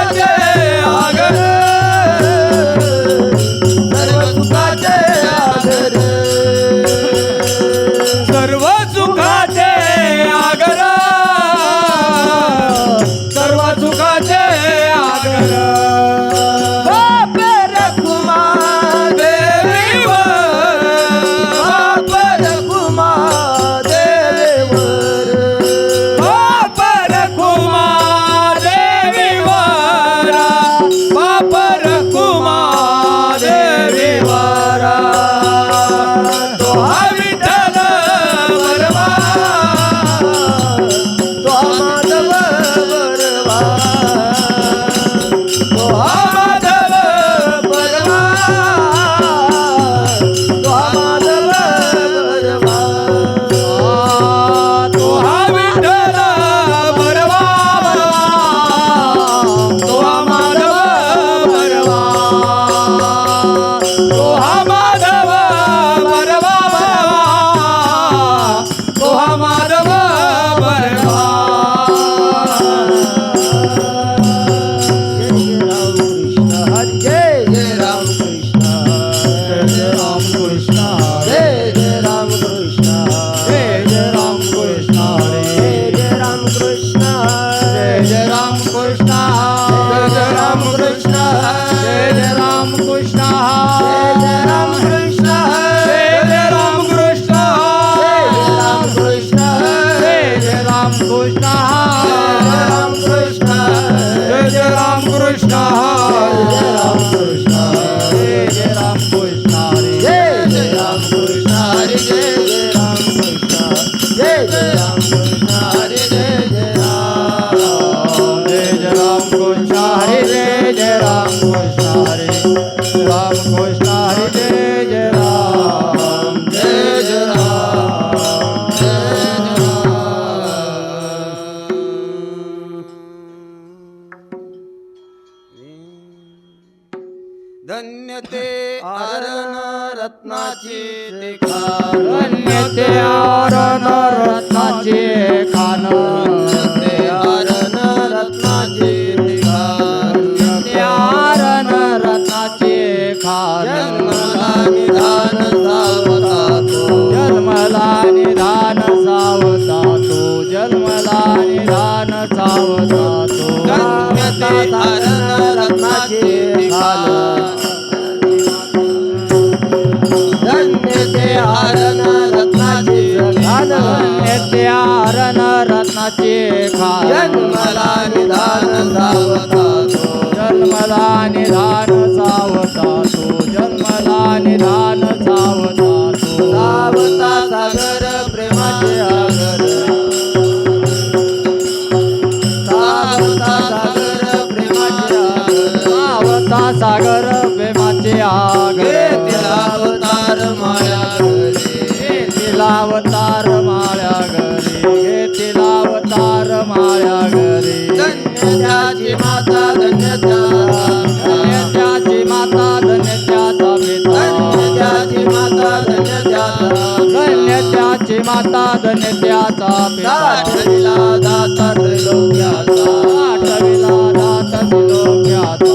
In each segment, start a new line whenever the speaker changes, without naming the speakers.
सुखाचे आगर सर्व सुखाचे आगर सर्व सुखाचे आगर सर्व सुखाचे आगर बाप रखुमा देवीवर बाप रखुमा देवीवर बाप रखुमा देवीवर बाप रखुमा देवीवर तो हा विठ्ठल बरवा तो हा माधव बरवा तो हा माधव बरवा तो हा माधव बरवा तो हा विठ्ठल बरवा तो हा माधव बरवा तो हा माधव बरवा तो हा माधव बरवा जय जय राम कृष्ण हरे जय राम कृष्ण जय जय राम कृष्ण हरे जय राम कृष्ण जय जय राम कृष्ण जय जय राम कृष्ण जय जय राम कृष्ण जय जय राम कृष्ण जय जय राम कृष्ण जय जय राम कृष्ण जय जय राम कृष्ण जय जय राम कृष्ण जय जय राम कृष्ण हरे जय जय राम कृष्ण जय जय राम कृष्ण हरे जय जय राम कृष्ण हरे जय जय राम कृष्ण हरे राम कृष्ण हरे जय जय राम जय जय राम जय धन्य ते आरण रत्नाची ते खान धन्य ते आरण रत्नाची खान ते आरण रत्नाची ते खान ते आरण रत्नाची खान जन्मला निधान सावता तो जन्मला निधान सावता तो जन्मला निधान सावता तो धन्य ते आरण रत्नाची खान धन्य ते आरण रत्नाची खान धन्य ते आरण रत्नाची खान जन्मला निधान सावता तो जन्मला निधान सावता तो जन्मला निधान सावता तो सावता सागर प्रेमाचे आगर सावता सागर प्रेमाचे आगर सावता सागर प्रेमाचे आगर अवतार माळ्या घरी तिला अवतार माळ्या घरी तिला अवतार माळ्या घरी धन्यत्याची माता धन्यत्याची माता धन्यत्याचा पिता धन्यत्याची माता धन्यत्याची माता धन्यत्याचा पिता आठविला दाता त्रिलोक्याचा आठविला दाता त्रिलोक्याचा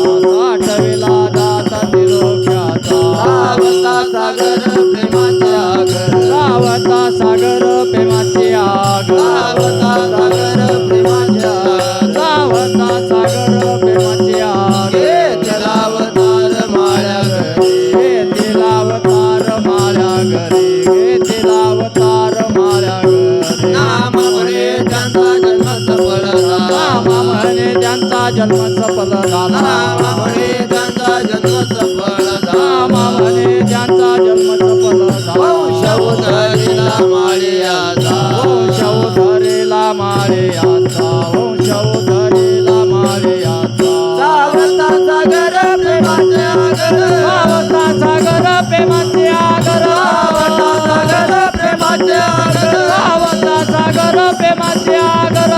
आठविला दाता त्रिलोक्याचा सावता सागर प्रेमाचे आगर सावता सागर प्रेमाचे आगर सावता सागर प्रेमाचे आगर सावता सागर प्रेमाचे आगर तिला अवतार माळ्या घरी तिला अवतार माळ्या घरी तिला अवतार माळ्या घरी नाम म्हणे त्यांचा जन्म सफल झाला नाम म्हणे त्यांचा जन्म सफल झाला नाम म्हणे त्यांचा जन्म सफल झाला म्हणे त्यांचा जन्म सफल झाला वंश उधळीला माळ्याचा वंश उधळीला माळ्याचा वंश उधळीला माळ्याचा सावता सागर प्रेमाचे आगर सावता सागर प्रेमाचे आगर सावता सागर प्रेमाचे आगर सावता सागर प्रेमाचे आगर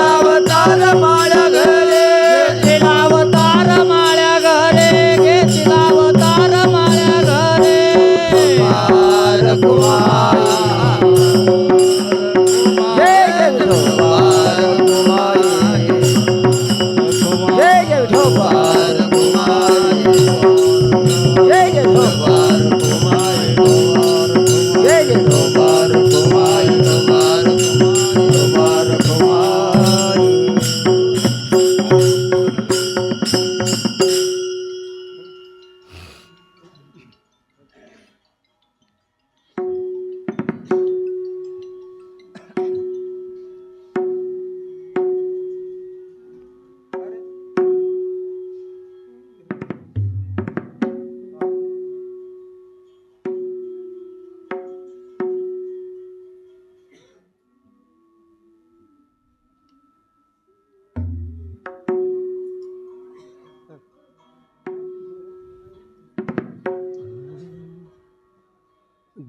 अवतार माळ्या घरी तिला अवतार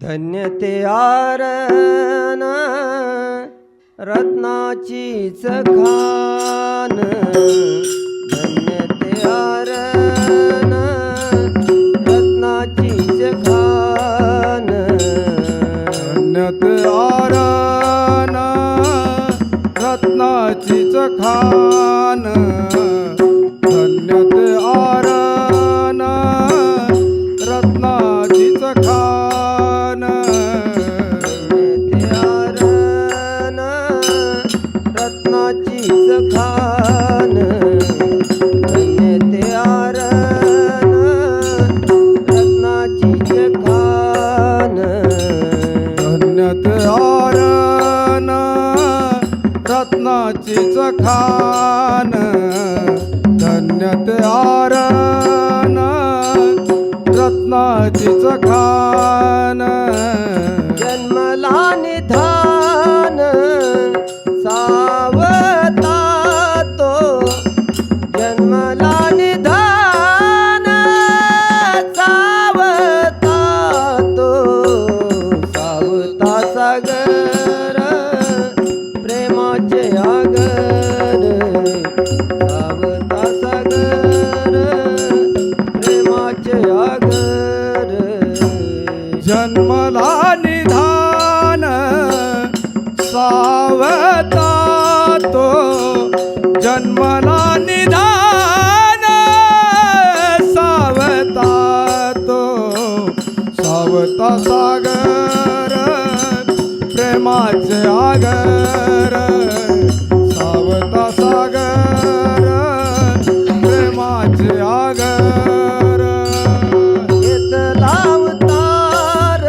धन्य ते आरण रत्नाचीच खान, धन्य ते आरण रत्नाचीच खान,
धन्य ते आरण रत्नाचीच खान, धन्य ते आरण रत्नाचीच खान,
ते आरण रत्नाचीच खान, धन्य ते आरण रत्नाचीच खान,
धन्य ते आरण रत्नाचीच खान, धन्य ते आरण रत्नाचीच खान,
जन्मला निधान सावता तो, जन्मला निधान सावता तो, सावता सागर प्रेमाचे आगर, सावता सागर प्रेमाचे आगर,
जन्मला निधान सावता तो, जन्मला निधान सावता तो, सावता सागर प्रेमाचे आगर, सावता सागर प्रेमाचे आगर,
घेतला अवतार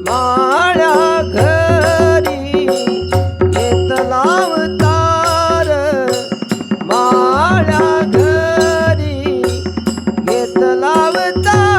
माळ्या घरी, घेतला अवतार माळ्या घरी, घेतला अवतार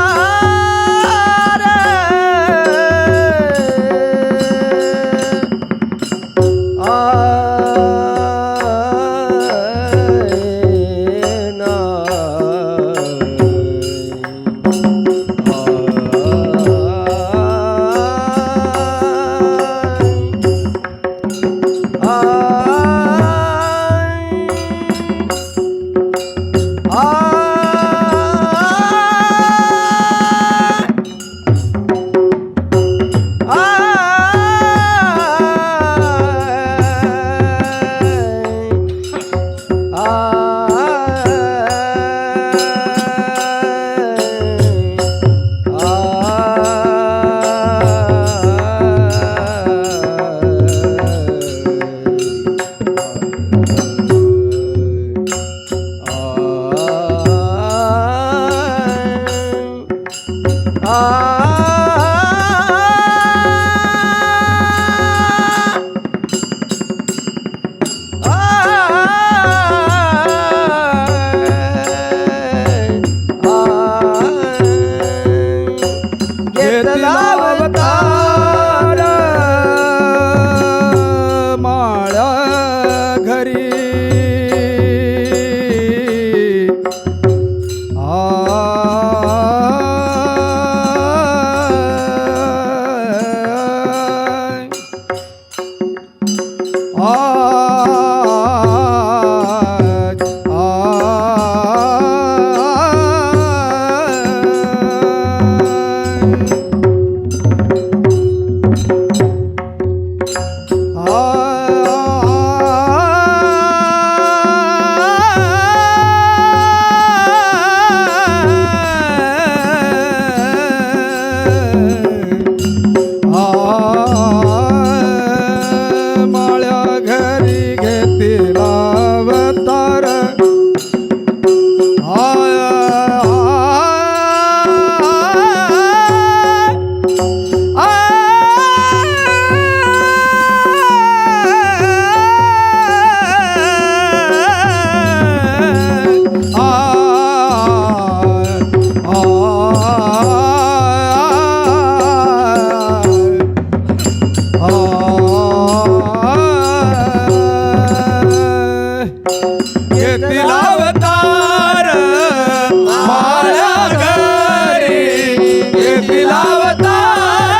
घेतला अवतार माळ्या घरी,
अवतार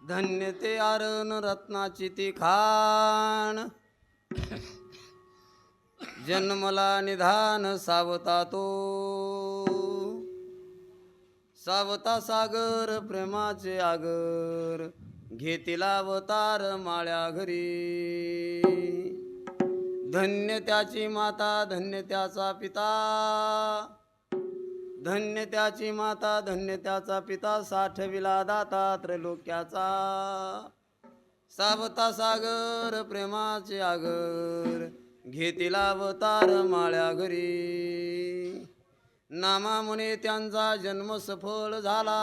धन्य ते आरण रत्नाची ती खाण जन्मला निधान सावता तो सावता सागर प्रेमाचे आगर घेतीला अवतार माळ्या घरी धन्य त्याची माता धन्य त्याचा पिता धन्य त्याची माता धन्य त्याचा पिता साठविला दाता त्रैलोक्याचा सावता सागर प्रेमाचे आगर घेतीला अवतार माळ्या घरी नामामुळे त्यांचा जन्म सफल झाला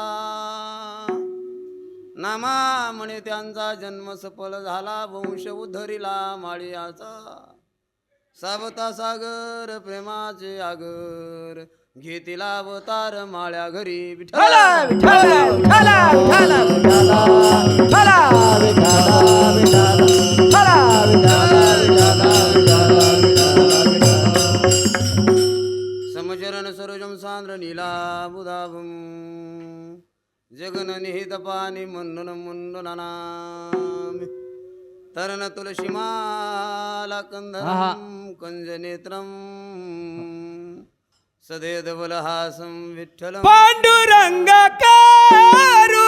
नामामुळे त्यांचा जन्म सफल झाला वंश उद्धरिला माळियाचा सावता सागर प्रेमाचे आगर घेतीला अवतार माळ्या घरी
विठ्ठला विठ्ठला विठ्ठला विठ्ठला विठ्ठला विठ्ठला विठ्ठला
समचरण सरोजम सांद्र नीला बुधाभम जगन निहित पाणी मंडन मुंडनाम तरण तुलसीमाला कंदरम कंज नेत्रम सदेदवलहासं विठ्ठलं
पांडुरंग कारू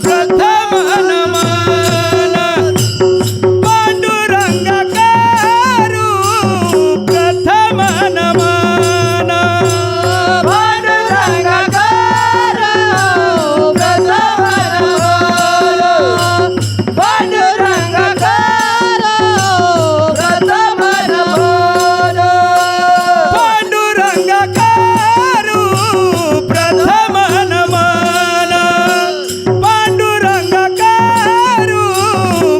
प्रथम नमन पांडुरंग कारू प्रथम नमन
पांडुरंग कारू प्रथम नमन पांडुरंग कारू प्रथम नमन
पांडुरंग कारू प्रथम नमन पांडुरंग कारू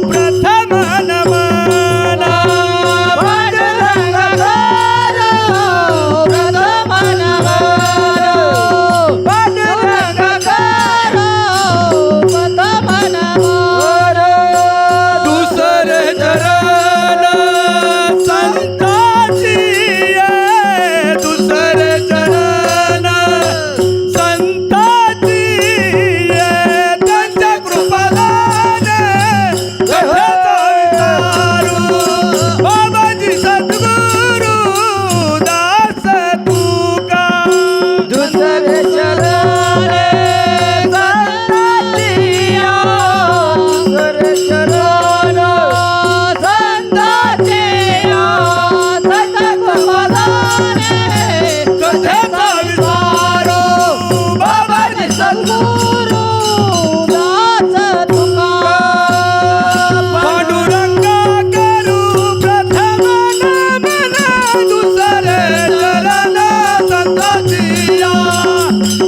प्रथम नमन
पांडुरंग कारू प्रथम नमन पांडुरंग कारू प्रथम नमन
दुसरे चरण संताची आहे, दुसरे चरण संताची आहे, त्यांच्या कृपादाने कथेचा विचारू बाबाजी सद्गुरू दास तुका
दुसरे चरण संताचिया दुसरे चरण संताचिया सतगुरुदाने
कथेचा विचारू
बाबाजी सद्गुरू दास तुका
पांडुरंग करू प्रथम नमन दुसरे चरण संताचिया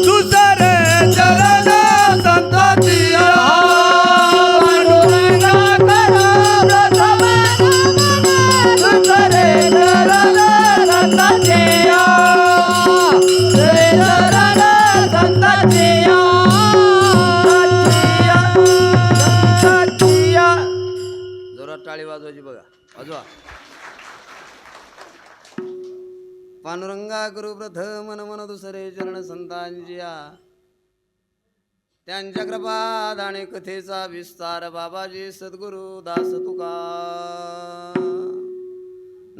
दुसरे चरण संताचिया
पांडुरंग करा प्रथम नमन दुसरे चरण संताचिया दुसरे चरण संताचिया संताचिया
जोरात टाळी वाजवायची बघा वाजवा पांडुरंगा गुरु प्रथम नमन दुसरे चरण संतांजिया त्यांच्या कृपादाने कथेचा विस्तार बाबाजी सद्गुरु दास तुका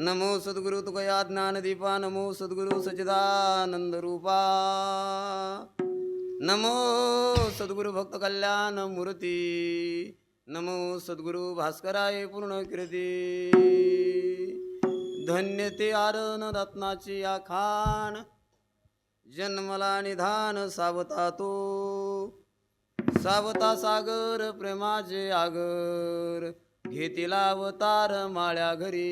नमो सद्गुरु तुकया ज्ञानदीपा नमो सद्गुरु सच्चिदानंद रूपा नमो सद्गुरु भक्त कल्याण मूर्ती नमो सद्गुरु भास्कराय पूर्ण कीर्ती धन्य ते आरण रत्नाची आखाण जन्मला निधान सावता तो सावता सागर प्रेमाचे आगर घेतीला अवतार माळ्या घरी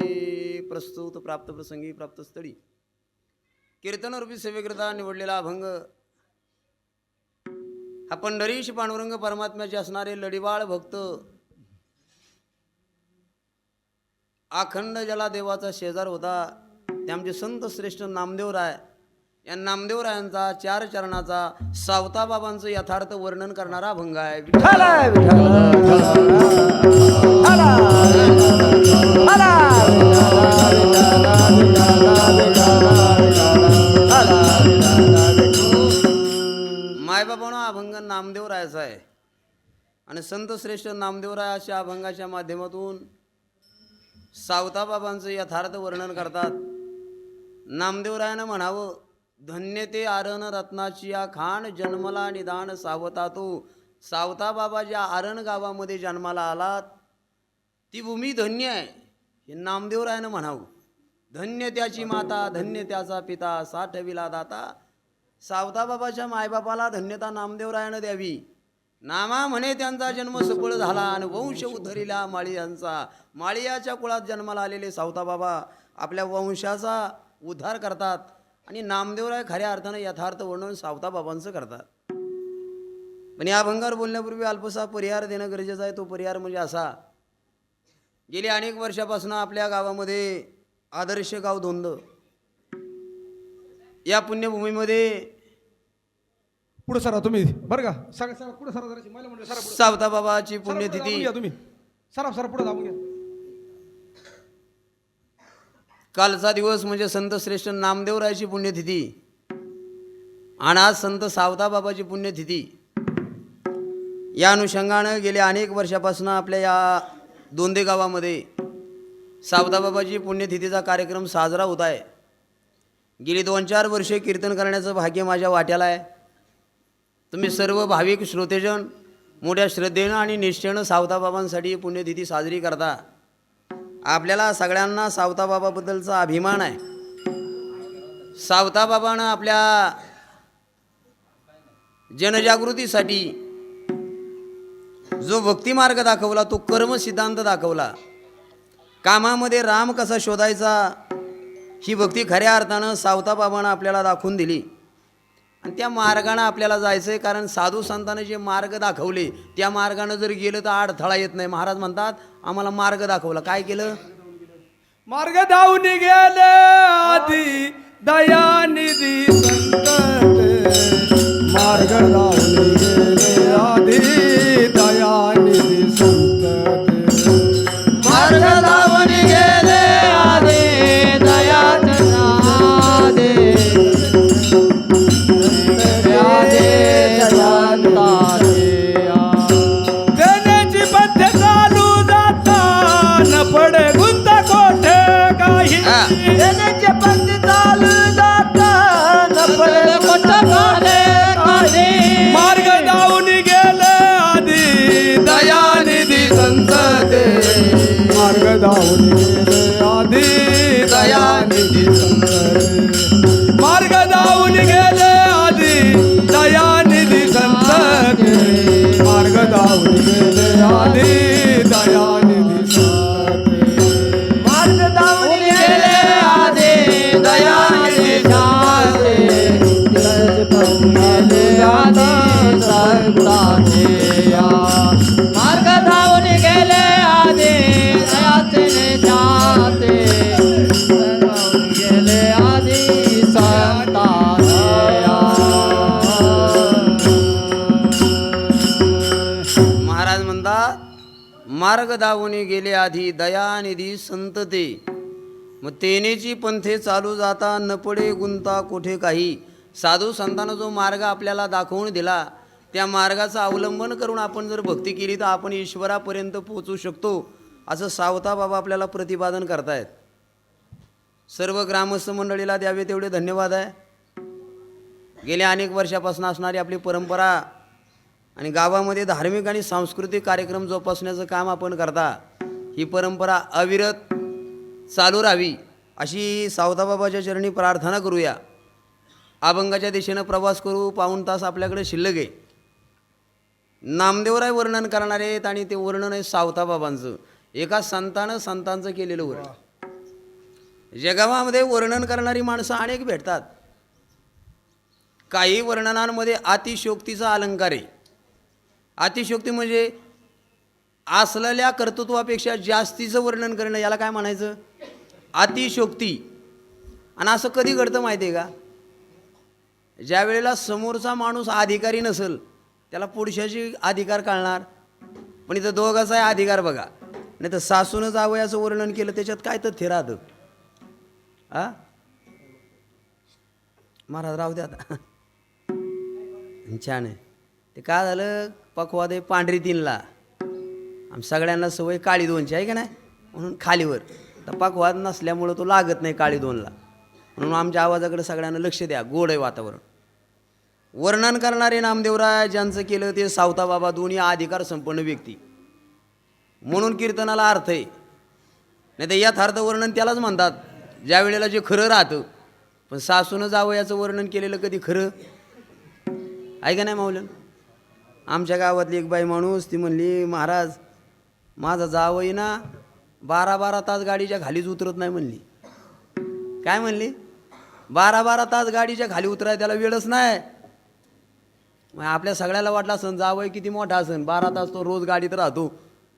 प्रस्तुत प्राप्त प्रसंगी प्राप्त स्थळी कीर्तनरूपी सेवेकरिता निवडलेला अभंग हा पंढरीश पांडुरंग परमात्म्याचे असणारे लढीवाळ भक्त अखंड ज्याला देवाचा शेजार होता ते आमचे संत श्रेष्ठ नामदेव राय
या नामदेवरायांचा 4 चरणाचा सावता बाबांचं यथार्थ वर्णन करणारा अभंग आहे.
विठ्ठल
मायबापानं अभंग नामदेवरायाचा आहे आणि संत श्रेष्ठ नामदेवरायाच्या अभंगाच्या माध्यमातून सावता बाबांचं यथार्थ वर्णन करतात. नामदेवरायानं म्हणावं, धन्य ते आरण रत्नाची या खाण जन्मला निदान सावता तो. सावता बाबा ज्या आरण गावामध्ये जन्माला आलात ती भूमी धन्य आहे हे नामदेवरायानं म्हणावं. धन्य त्याची माता, धन्य त्याचा पिता, साठविला दाता. सावता बाबाच्या मायबापाला धन्यता नामदेवरायानं द्यावी. नामा म्हणे त्यांचा जन्म सफळ झाला आणि वंश उद्धरिला माळियांचा. माळियाच्या कुळात जन्माला आलेले सावता बाबा आपल्या वंशाचा उद्धार करतात आणि नामदेवराय खऱ्या अर्थानं यथार्थ वर्णन सावता बाबांचं करतात. पण या अभंगावर बोलण्यापूर्वी अल्पसा परिहार देणं गरजेचं आहे. तो परिहार म्हणजे असा, गेली अनेक वर्षापासून आपल्या गावामध्ये आदर्श गाव धोंद या पुण्यभूमीमध्ये
पुढे सरा तुम्ही बरं का, सगळं सरा पुढे सरा जराशी मला म्हणलं सरा पुढे
सावता बाबाची पुण्यतिथी
घ्या तुम्ही, सरा सरा पुढे जाऊन घ्या.
कालचा दिवस म्हणजे संत श्रेष्ठ नामदेवरायाची पुण्यतिथी आणि आज संत सावता बाबाची पुण्यतिथी. या अनुषंगानं गेल्या अनेक वर्षापासून आपल्या या दोंदे गावामध्ये सावता बाबाची पुण्यतिथीचा कार्यक्रम साजरा होत आहे. गेली 2-4 वर्षे कीर्तन करण्याचं भाग्य माझ्या वाट्याला आहे. तुम्ही सर्व भाविक श्रोतेजन मोठ्या श्रद्धेनं आणि निष्ठेनं सावता बाबांसाठी पुण्यतिथी साजरी करता. आपल्याला सगळ्यांना सावता बाबाबद्दलचा अभिमान आहे. सावता बाबानं आपल्या जनजागृतीसाठी जो भक्तिमार्ग दाखवला, तो कर्म सिद्धांत दाखवला. कामामध्ये राम कसा शोधायचा ही भक्ती खऱ्या अर्थानं सावता बाबानं आपल्याला दाखवून दिली आणि त्या मार्गानं आपल्याला जायचं आहे. कारण साधू संतांनं जे मार्ग दाखवले त्या मार्गानं जर गेलं तर अडथळा येत नाही. महाराज म्हणतात आम्हाला मार्ग दाखवला. काय केलं?
मार्ग धावून गेले आधी दयानिधी संत, मार्ग धावून गेले आधी दयानिधी संत,
मार्ग धावून गेले आधी दयानिधी
देण्याची पद्धत चालू जाता न पडे गुंत कोठे काही,
देण्याचे पंथ चालू जाता न पडले कोठे काही.
मार्ग धावून गेले आधी दयानिधी संत, मार्ग धावून गेले आधी दयानिधी संत, मार्ग धावून गेले आधी दयानिधी संत, मार्ग धावून गेले आधी दयानिधी संत,
मार्ग धावून गेले आधी दयानिधी मार्ग धावून गेले आधी दयाचे जाते, गेले आधी
महाराज म्हणतात मार्ग धावून गेले आधी दयानिधी संत ते. मग तेनेची पंथे चालू जाता न पडे गुंता कोठे काही. साधू संतांना जो मार्ग आपल्याला दाखवून दिला त्या मार्गाचं अवलंबन करून आपण जर भक्ती केली तर आपण ईश्वरापर्यंत पोहोचू शकतो असं सावता बाबा आपल्याला प्रतिपादन करतायत. सर्व ग्रामस्थ मंडळीला द्यावे तेवढे धन्यवाद आहे. गेल्या अनेक वर्षापासून असणारी आपली परंपरा आणि गावामध्ये धार्मिक आणि सांस्कृतिक कार्यक्रम जोपासण्याचं काम आपण करता. ही परंपरा अविरत चालू राहावी अशी सावता बाबाच्या चरणी प्रार्थना करूया. अभंगाच्या दिशेनं प्रवास करू. 1 तास आपल्याकडे शिल्लक आहे. नामदेवराय वर्णन करणार आहेत आणि ते वर्णन आहे सावता बाबांचं. एका संतांचं केलेलं वर्णन. जगामध्ये वर्णन करणारी माणसं अनेक भेटतात. काही वर्णनांमध्ये अतिशयोक्तीचा अलंकार आहे. अतिशयोक्ती म्हणजे असलेल्या कर्तृत्वापेक्षा जास्तीचं वर्णन करणं, याला काय म्हणायचं? अतिशयोक्ती. आणि असं कधी घडतं माहिती आहे का? ज्या वेळेला समोरचा माणूस अधिकारी नसेल त्याला पुरुषाची अधिकार कळणार. पण इथं दोघाचा आहे अधिकार बघा. नाही तर सासूनं जावयाचं वर्णन केलं त्याच्यात काय तथ्य राहतं. आ महाराज राहू द्या आता. छान आहे ते. काय झालं पकवाद आहे पांढरी 3ला. सगळ्यांना सवय काळी 2ची आहे का नाही म्हणून खालीवर. तर पकवाद नसल्यामुळं तो लागत नाही काळी 2ला. म्हणून आमच्या आवाजाकडे सगळ्यांना लक्ष द्या. गोड आहे वातावरण. वर्णन करणारे नामदेवराय ज्यांचं केलं ते सावता बाबा दोन्ही अधिकार संपन्न व्यक्ती म्हणून कीर्तनाला अर्थ आहे. नाही तर यथार्थ वर्णन त्यालाच म्हणतात ज्या वेळेला जे खरं राहतं. पण सासूनं जावयाचं वर्णन केलेलं कधी खरं आहे का नाही माऊलन. आमच्या गावातली एक बाई माणूस ती म्हणली महाराज माझा जावई ना 12-12 तास गाडीच्या खालीच उतरत नाही म्हणली. काय म्हणली 12-12 तास गाडीच्या खाली उतराय त्याला वेळच नाही. मग आपल्या सगळ्याला वाटलं असन जावई किती मोठा असन 12 तास तो रोज गाडीत राहतो.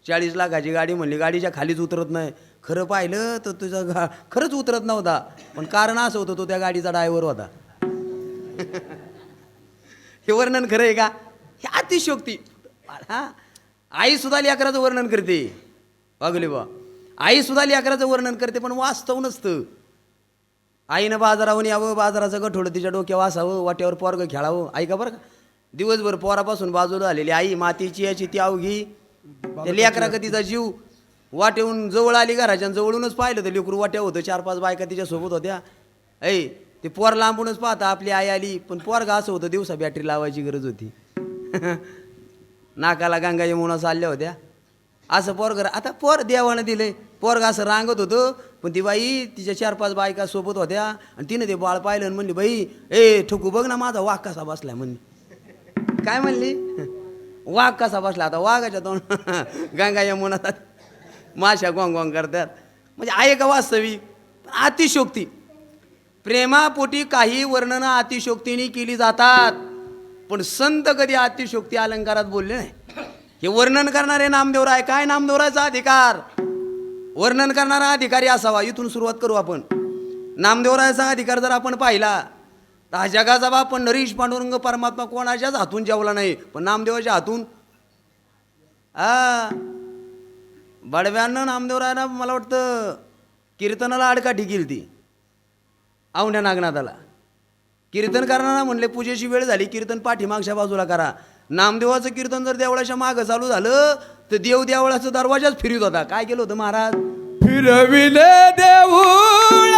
40 लाखाची गाडी म्हणली गाडीच्या खालीच उतरत नाही. खरं पाहिलं तर तुझा खरंच उतरत नव्हता. पण कारण असं होतं तो त्या गाडीचा ड्रायव्हर होता. हे वर्णन खरं आहे का. हे अतिशयोक्ती. हां आई सुद्धा लेकराचं वर्णन करते. बघले बा आई सुद्धा लेकराचं वर्णन करते पण वास्तव नसतं. आईनं बाजाराहून यावं बाजाराचं गठोडं तिच्या डोक्यावर असावं वाट्यावर पोरगं खेळावं. ऐका बरं का दिवसभर पोरापासून बाजूला आलेली आई मातीची याची ती अवघी त्या लेकरा का तिचा जीव वाटेहून जवळ आली. घराच्या जवळूनच पाहिलं तर लेकरू वाट्या होतं. 4-5 बायका तिच्यासोबत होत्या. ऐ ते पोर लांबूनच पाहता आपली आई आली. पण पोरगा असं होतं दिवसा बॅटरी लावायची गरज होती. नाकाला गंगा यमुना चालल्या होत्या. असं पोरगर आता पोर देवानं दिले. पोरगा असं रांगत होतं पण ती बाई तिच्या 4-5 बायका सोबत होत्या आणि तिनं ते बाळ पाहिलं आणि म्हणली बाई ए ठुकू बघ ना माझा वाघ कसा बसलाय म्हणली. काय म्हणली वाघ कसा बसला. आता वाघाच्या तोंड गंगा यमुना माशा गोंग करतात. म्हणजे आहे का वास्तविक अतिशोक्ती. प्रेमापोटी काही वर्णनं अतिशोक्तीने केली जातात पण संत कधी अतिशोक्ती अलंकारात बोलले नाही. हे वर्णन करणारे नामदेवराय. काय नामदेवरायचा अधिकार वर्णन करणारा अधिकारी असावा. इथून सुरुवात करू आपण. नामदेवरायचा अधिकार जर आपण पाहिला तर हा जगाचा बाप पण नरीश पांडुरंग परमात्मा कोणाच्याच हातून जेवला नाही पण नामदेवाच्या हातून. बडव्यानं नामदेवरायला मला वाटतं कीर्तनाला आडकाठी केली ती औंढ्या नागनाथाला. कीर्तन करणारा म्हणले पूजेची वेळ झाली कीर्तन पाठीमागच्या बाजूला करा. नामदेवाचं कीर्तन जर देवळाच्या मागं चालू झालं तर देव देवळाचा दरवाजाच फिरत होता. काय केलं होतं महाराज
फिरविले देऊळ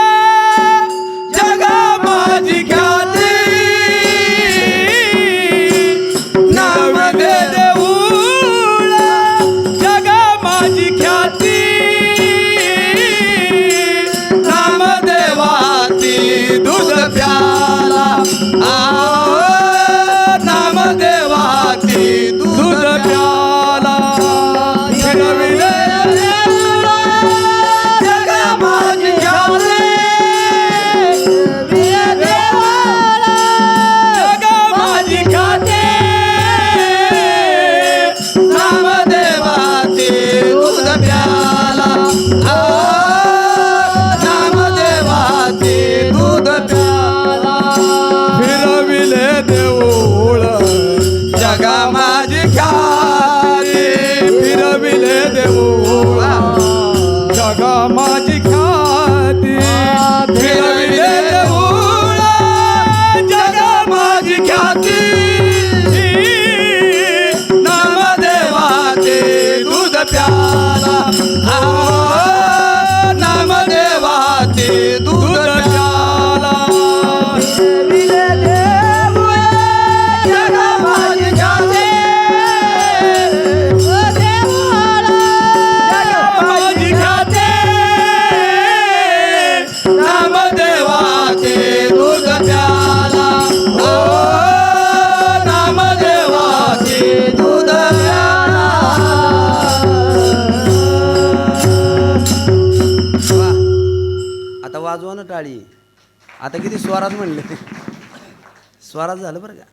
जगा माझी ख्याती नाम दे देऊळ जगा माझी ख्याती नाम देवाती दूध प्याला नाम देवाती दूध प्याला फिरविले जगा माझी ख्याती जगा माझी ख्याती नाम देवाती दूध प्याला नाम देवाती दूध प्याला फिरविले देऊळ जगा माझी ख्याती फिरविले देऊळ जगा माझी ख्याती फिरविले देऊळ जगा माझी ख्याती नाम देवाते दूध प्याला नाम देवाते दूध प्याला फिरविले देऊळ जगा माझी ख्याती जगा माझी ख्याती नाम देवाते दूध प्याला नाम देवाते दूध प्याला.
वा आता वाजवा ना टाळी. आता किती स्वरात म्हणले स्वरात झालं बरं का.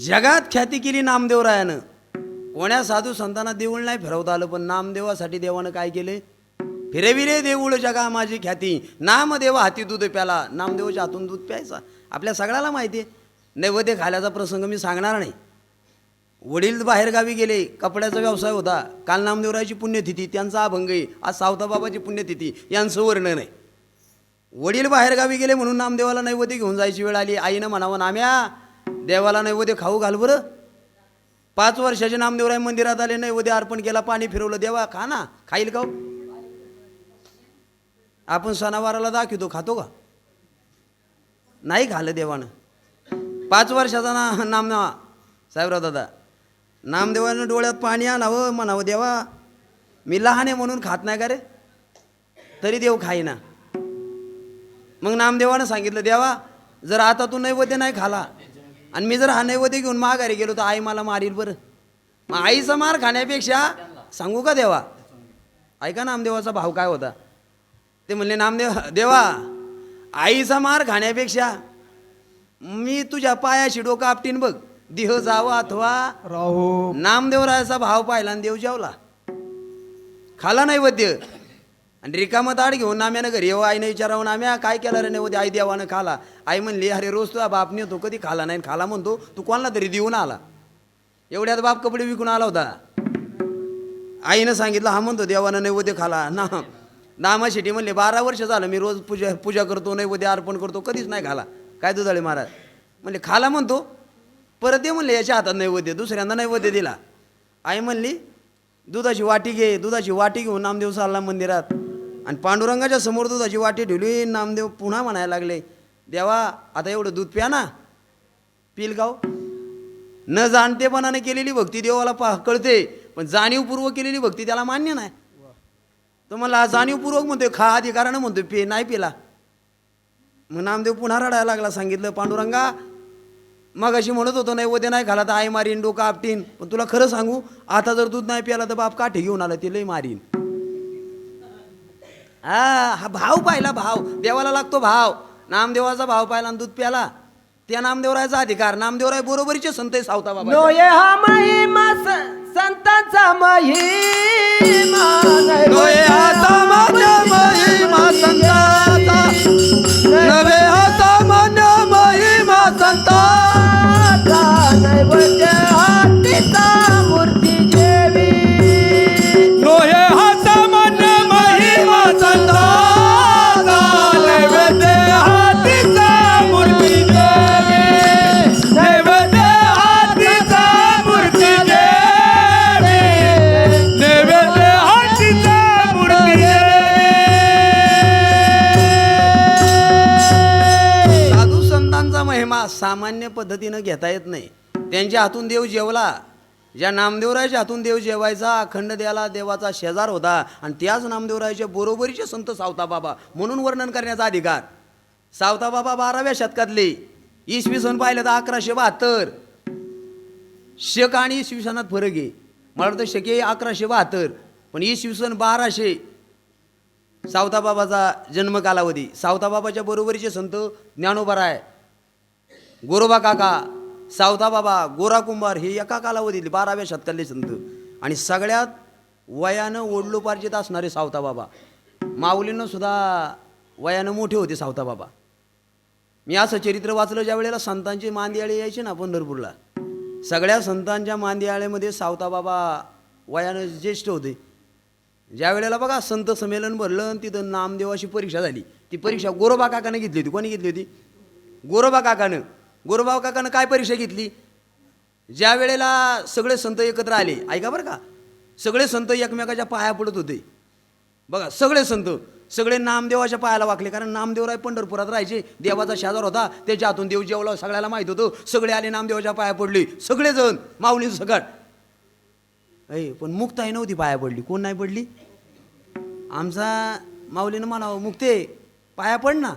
जगात ख्याती केली नामदेवरायानं. कोण्या साधू संतांना देऊळ नाही फिरवता आलं पण नामदेवासाठी देवानं काय केले फिरविले देऊळ जगा माझी ख्याती नामदेवा हाती दूध प्याला. नामदेवाच्या हातून दूध प्यायचा आपल्या सगळ्याला माहिती आहे नैवेद्य खाल्याचा प्रसंग मी सांगणार नाही. वडील बाहेरगावी गेले, कपड्याचा व्यवसाय होता. काल नामदेवरायाची पुण्यतिथी, त्यांचा अभंग आहे. आज सावताबाबाची पुण्यतिथी, यांचं वर्णन आहे. वडील बाहेरगावी गेले म्हणून नामदेवाला नैवेद्य घेऊन जायची वेळ आली. आईनं म्हणावं नाम्या देवाला नैवेद्य खाऊ घाल बरं. 5 वर्षाचे नामदेवराय मंदिरात आले, नैवेद्य अर्पण केला, पाणी फिरवलं. देवा खा ना. खाईल का? आपण सणावाराला दाखवतो, खातो का? नाही खाल्लं देवानं. 5 वर्षाचा नामदेवा साहेबराव दादा नामदेवानं डोळ्यात पाणी आणावं, म्हणावं देवा मी लहान आहे म्हणून खात नाही का रे? तरी देव खाईना. मग नामदेवानं सांगितलं देवा जर आता तू नैवेद्य नाही खाला आणि मी जर हा नैवेद्य घेऊन माघारी गेलो तर आई मला मारील बरं. मग आईचा मार खाण्यापेक्षा सांगू का देवा? ऐका नामदेवाचा भाव काय होता ते म्हणले देवा आईचा मार खाण्यापेक्षा मी तुझ्या पायाशी डोकं आपटीन बघ, देह जावा अथवा
राहो.
नामदेवरायाचा भाव पाहिला आणि देव जेवला, खाला नैवेद्य. आणि रिकामं ताट घेऊन नाम्यानं घरी येऊ. आईने विचारावं नाम्या काय केलं रे नैवेद्य? आई देवानं खाला. आई म्हणली अरे रोज तुझा बाप नेतो, कधी खाला नाही. खाला म्हणतो तू कोणाला तरी देऊन आला. एवढ्यात बाप कपडे विकून आला होता. आईनं सांगितलं हा म्हणतो देवानं नैवेद्य खाला ना. नामाशेटी म्हणले 12 वर्ष झालं मी रोज पूजा करतो, नैवेद्य अर्पण करतो, कधीच नाही खाला. काय दुधाळे महाराज म्हणले खाला म्हणतो. परत ये म्हणले याच्या हातात नैवेद्य. दुसऱ्यांदा नैवेद्य दिला. आई म्हणली दुधाची वाटी घे. दुधाची वाटी घेऊन नामदेव चालला मंदिरात आणि पांडुरंगाच्या समोर दुधाची वाटी ठेवली. नामदेव पुन्हा म्हणायला लागले देवा आता एवढं दूध प्या ना. पिल गाव न जाणतेपणाने केलेली भक्ती देवाला कळते, पण जाणीवपूर्वक केलेली भक्ती त्याला मान्य नाही. तो मला जाणीवपूर्वक म्हणतोय खा, अधिकारानं म्हणतोय पे, नाही पिला. मग नामदेव पुन्हा रडायला लागला. सांगितलं पांडुरंगा मग अशी म्हणत होतो नैवेद्य नाही खाला तर आई मारीन, डोकं आपटीन, पण तुला खरं सांगू आता जर दूध नाही प्याला तर बाप काठी घेऊन आला ते लई मारीन. हा भाव पाहिला, भाव देवाला लागतो भाव. नामदेवाचा भाव पाहिला आणि दूध प्याला, त्या नामदेवरायाचा अधिकार. नामदेवराय बरोबरीचे संत सावता बाबा.
नोये हा महिमा संतांचा महिमा
नोये हा सामान्य महिमा संतांचा, नवे हा सामान्य महिमा संतांचा.
नैवेद्य हातीचा मूर्ती जेवी.
नोहे हा सामान्य महिमा संतांचा, नैवेद्य हातीचा मूर्ती देवी. नैवेद्य हातीचा मूर्ती देवी. नैवेद्य हातीचा मूर्ती देवी.
साधू संतांचा महिमा सामान्य पद्धतीनं घेता येत नाही. त्यांच्या हातून देव जेवला. ज्या नामदेवरायाच्या हातून देव जेवायचा, अखंड द्याला देवाचा शेजार होता. आणि त्याच नामदेवरायाच्या बरोबरीचे संत सावताबाबा म्हणून वर्णन करण्याचा अधिकार. सावताबाबा 12व्या शतकातले. इसवी सन पाहिलं तर 1172. शक आणि इसवी सनात फरक आहे. मला वाटतं शके 1172 पण इसवी सन 1200 सावताबाबाचा जन्म कालावधी. सावताबाबाच्या बरोबरीचे संत ज्ञानोबाराय, गोरोबा काका, सावताबाबा, गोरा कुंभार हे एका कालावधीतले 12व्या शतकातले संत. आणि सगळ्यात वयानं ओढलोपार्जित असणारे सावताबाबा. माऊलींना सुद्धा वयानं मोठे होते सावताबाबा. मी असं चरित्र वाचलं ज्या वेळेला संतांची मांदियाळे यायची ना पंढरपूरला, सगळ्या संतांच्या मांदियाळेमध्ये सावताबाबा वयानं ज्येष्ठ होते. ज्या वेळेला बघा संत संमेलन भरलं आणि तिथं नामदेवाची परीक्षा झाली. ती परीक्षा गोरोबा काकानं घेतली होती. कोणी घेतली होती? गोरोबा काकानं. गोरोबा काकानं काय परीक्षा घेतली? ज्या वेळेला सगळे संत एकत्र आले, ऐका बरं का, सगळे संत एकमेकाच्या पाया पडत होते. बघा सगळे संत सगळे नामदेवाच्या पायाला वाकले. कारण नामदेवराय पंढरपुरात राहायचे, देवाचा शेजार होता, त्याच्या हातून देव जेवला सगळ्याला माहीत होतं. सगळे आले नामदेवाच्या पाया पडले, सगळेजण माऊली सकट. पण मुक्ताई नव्हती पाया पडली. कोण नाही पडली? आमचा माऊलीनं म्हणावं मुक्ते पाया पड ना.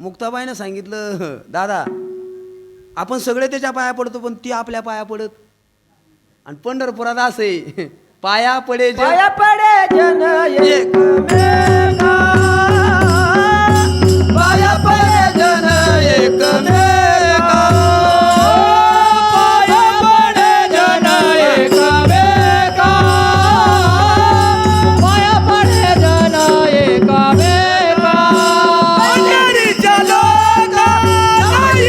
मुक्ताबाईनं सांगितलं दादा आपण सगळे त्याच्या पाया पडतो पण ती आपल्या पाया पडत. आणि पंढरपुरात असे पाया पडे जन एकमेका, पाया पडे जन एकमेका, पाया पडे जन एकमेका,
पाया पडे जन एकामेका.
पंढरीच्या लोका नाही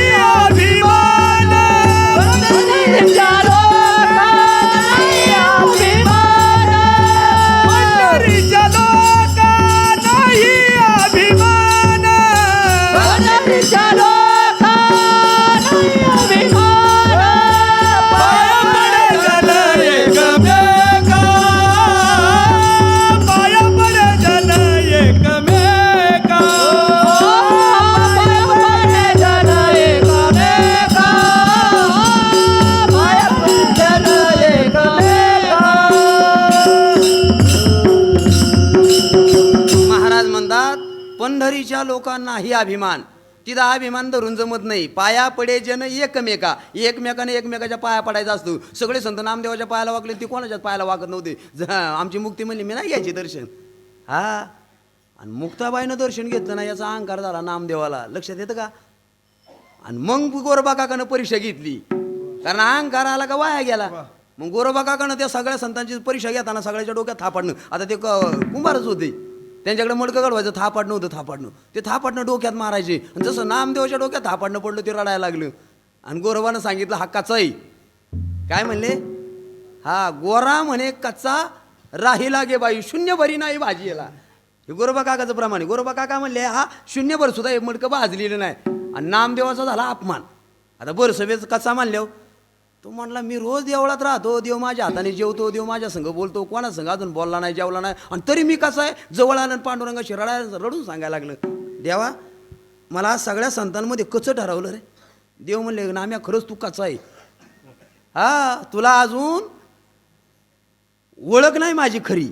बाकीच्या लोकांनाही अभिमान, तिथं अभिमान धरून जमत नाही. पाया पडे जन एकमेकाने एकमेकाच्या पाया पडायचा असतो. सगळे संत नामदेवाच्या पायाला वागले, ती कोणाच्याच पायाला वागत नव्हते. आमची मुक्ती म्हणली मी नाही घ्यायची दर्शन. हा, आणि मुक्ताबाईनं दर्शन घेतलं ना याचा अहंकार झाला नामदेवाला, लक्षात येतं का? आणि मग गोरोबा काकानं परीक्षा घेतली, कारण अहंकार आला का वाया गेला. मग गोरोबा काकानं त्या सगळ्या संतांची परीक्षा घेताना सगळ्याच्या डोक्यात थापाडणं. आता ते कुंभारच होते, त्यांच्याकडे मडकं घडवायचं, थापाडणं ते थापाडणं डोक्यात मारायचे. आणि जसं नामदेवाच्या डोक्यात थापाडणं पडलं ते रडायला लागलं. आणि गोरोबानं सांगितलं हा कच्चाही, काय म्हणले? हा गोरा म्हणे कच्चा राही लागे बाई, शून्य भरी नाही भाजी याला. हे गोरोबा काकाचं प्रमाणे. गोरोबा काका म्हणले हा शून्यभर सुद्धा हे मडकं भाजलेलं नाही. आणि नामदेवाचा झाला अपमान. आता बरं सभेच कसा मानल्यावर तो म्हणला मी रोज देवळात राहतो, देव माझ्या हाताने जेवतो, देव माझ्या संग बोलतो, कोणा संग अजून बोलला नाही, जेवला नाही, आणि तरी मी कसा आहे जवळ आलं पांडुरंगाशी रडून सांगायला लागलं, देवा मला सगळ्या संतांमध्ये कचं ठरवलं रे. देव म्हणले नाम्या खरंच तू कचा आहे. हा, तुला अजून ओळख नाही माझी खरी.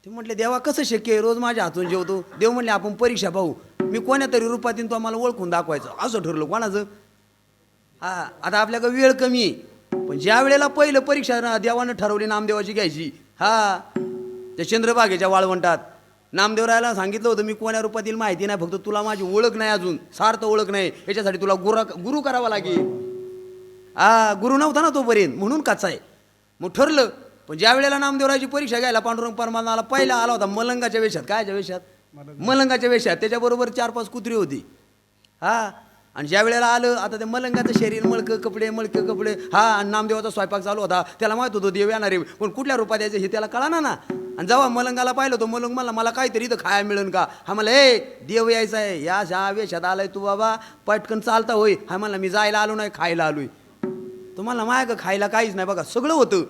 ते म्हटले देवा कसं शक्य आहे, रोज माझ्या हातून जेवतो. देव म्हणले आपण परीक्षा पाहू, मी कोण्या तरी रूपातीन तो आम्हाला ओळखून दाखवायचं. असं ठरलं कोणाचं. हा, आता आपल्याकडे वेळ कमी आहे, पण ज्या वेळेला पहिलं परीक्षा देवानं ठरवली नामदेवाची घ्यायची, हा त्या चंद्रभागेच्या वाळवंटात नामदेवरायाला सांगितलं होतं मी कोण्या रूपातील माहिती नाही, फक्त तुला माझी ओळख नाही, अजून सार्थ ओळख नाही, याच्यासाठी तुला गुरु करावा लागेल. हा, गुरु नव्हता ना तोपर्यंत, म्हणून कचा आहे. मग ठरलं. पण ज्या वेळेला नामदेवरायाची परीक्षा घ्यायला पांडुरंग परमात्माला पहिला आला होता मलंगाच्या वेशात. कायच्या वेशात? मलंगाच्या वेशात. त्याच्याबरोबर 4-5 कुत्री होती. हा, आणि ज्या वेळेला आलं आता ते मलंगाचं शरीर मळकं कपडे, हा, आणि नामदेवाचा स्वयंपाक चालू होता. त्याला माहित होतं देव येणार आहे, पण कुठल्या रूपात यायचं हे त्याला कळाना ना. आणि जेव्हा मलंगाला पाहिलं तो मलंग म्हणला मला काहीतरी इथं खायला मिळेल का. हा मला देव यायचा आहे, या शा वेशात आलाय तू बाबा, पटकन चालता होय. हा म्हणला मी जायला आलो नाही, खायला आलोय. तुम्हाला माय का खायला काहीच नाही, बघा सगळं होतं.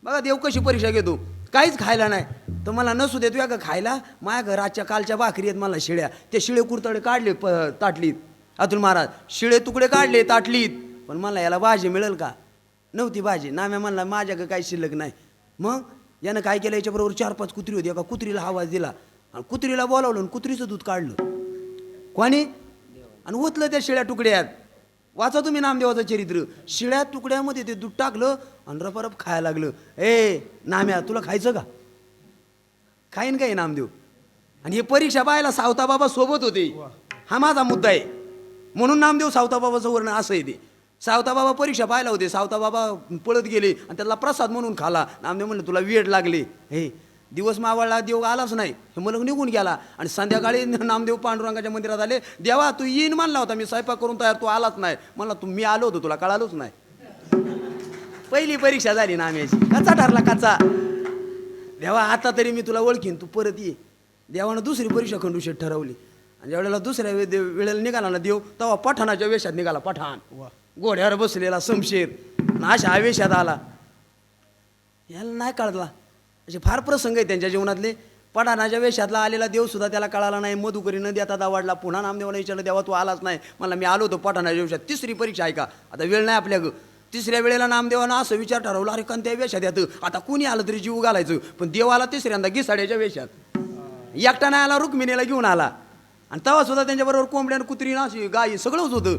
बघा देव कशी परीक्षा घेतो, काहीच खायला नाही. तर मला नसू देतो या का खायला, माझ्या घराच्या कालच्या भाकरी आहेत मला शिळ्या, ते शिळे कुरतडे काढले ताटलीत. अतुल महाराज शिळे तुकडे काढले ताटलीत, पण मला याला भाजी मिळेल का? नव्हती भाजी. नाम्या म्हणला माझ्याकडे काही शिल्लक नाही. मग यानं काय केलं, याच्याबरोबर 4-5 कुत्री होती. एका कुत्रीला आवाज दिला आणि कुत्रीला बोलावलं आणि कुत्रीचं दूध काढलं. कोणी? आणि ओतलं त्या शिळ्या तुकड्यात. वाचा तुम्ही नामदेवाचं चरित्र. शिळ्या तुकड्यामध्ये ते दूध टाकलं आणि रपरप खायला लागलं. नाम्या तुला खायचं का? खाईन काय नामदेव. आणि हे परीक्षा पाहायला सावताबाबा सोबत होते. हा माझा मुद्दा आहे, म्हणून नामदेव सावताबाबाचं वर्णन असं आहे. ते सावताबाबा परीक्षा पाहायला होते, सावताबाबा पळत गेले आणि त्याला प्रसाद म्हणून खाला. नामदेव म्हणलं तुला वेळ लागले. दिवस मावळला, देव आलाच नाही, हे मलंग निघून गेला. आणि संध्याकाळी नामदेव पांडुरंगाच्या मंदिरात आले. देवा तू येईन म्हणला होता, मी स्वयंपाक करून तयार, तू आलाच नाही. म्हणला मी आलो होतो, तुला कळालोच नाही. पहिली परीक्षा झाली नाम्याची. कचा ठरला कचा. देवा आता तरी मी तुला ओळखीन, तू परत ये. देवानं दुसरी परीक्षा खंडूशेठ ठरवली. आणि ज्यावेळेला दुसऱ्या वेळेला निघाला ना देव, तेव्हा पठाणाच्या वेशात निघाला. पठाण घोड्यावर बसलेला शमशेर, अशा वेशात आला. याला नाही कळला. असे फार प्रसंग आहे त्यांच्या जीवनातले. पठाणाच्या वेशातला आलेला देव सुद्धा त्याला कळाला नाही. मधुकरी न देता दावाडला. पुन्हा नामदेवाने विचारलं देवा तू आलाच नाही. मला मी आलो होतो पठाणाच्या वेशात. तिसरी परीक्षा आहे का, आता वेळ नाही आपल्या ग. तिसऱ्या वेळेला नामदेवानं असं विचार ठरवला, अरे कोणत्या वेशात येतं, आता कुणी आलं तरी जीव घालायचं. पण देव आला तिसऱ्यांदा घिसाड्याच्या वेशात. एकटा नाही आला, रुक्मिणीला घेऊन आला. आणि तेव्हा सुद्धा त्यांच्याबरोबर कोंबड्यानं कुत्री नाशी गाई सगळंच होतं.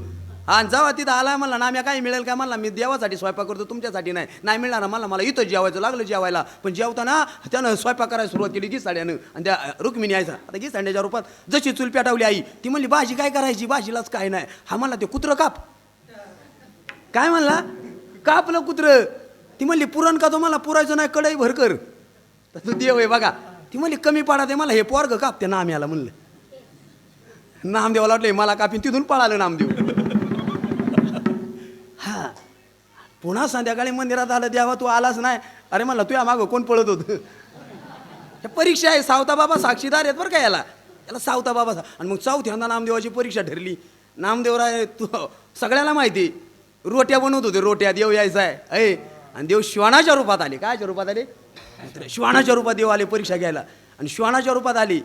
आणि जेव्हा तिथं आला म्हणला नाम्या काय मिळेल का, म्हणला मी देवासाठी स्वयंपाक करतो, तुमच्यासाठी नाही मिळणार. मला इथं जेवायचं. लागलं जेवायला, पण जेवताना त्यानं स्वयंपाक करायला सुरुवात केली घिसाड्यानं. आणि त्या रुक्मिणी यायचा. आता घिसाड्याच्या रूपात जशी चूल पेटावली आई, ती म्हणली भाजी काय करायची, भाजीलाच काय नाही. हा म्हणला ते कुत्रं काप. काय म्हणला, कापलं कुत्रं. ती म्हणली पुरण का, तो मला पुरायचं नाही, कढई भर कर. तर तू देव आहे बघा. ती म्हणली कमी पाडा ते, मला हे पोरग काप. ते नाम्याला म्हणलं. नामदेवाला वाटलं मला कापीन, तिथून पळालं नामदेव. हा, पुन्हा संध्याकाळी मंदिरात आलं. देवा तू आलाच नाही. अरे म्हणला तुझ्या मागं कोण पळत होतं. परीक्षा आहे, सावताबाबा साक्षीदार आहेत बरं का याला सावताबाबा. आणि मग चौथ्यांदा नामदेवाची परीक्षा ठरली. नामदेवराय तू सगळ्याला माहिती रोट्या बनवत होते, रोट्या. देव यायचा आहे. आणि देव श्वानाच्या रूपात आले. कायच्या रूपात आले? श्वानाच्या रूपात देव आले परीक्षा घ्यायला. आणि श्वानाच्या रूपात आली.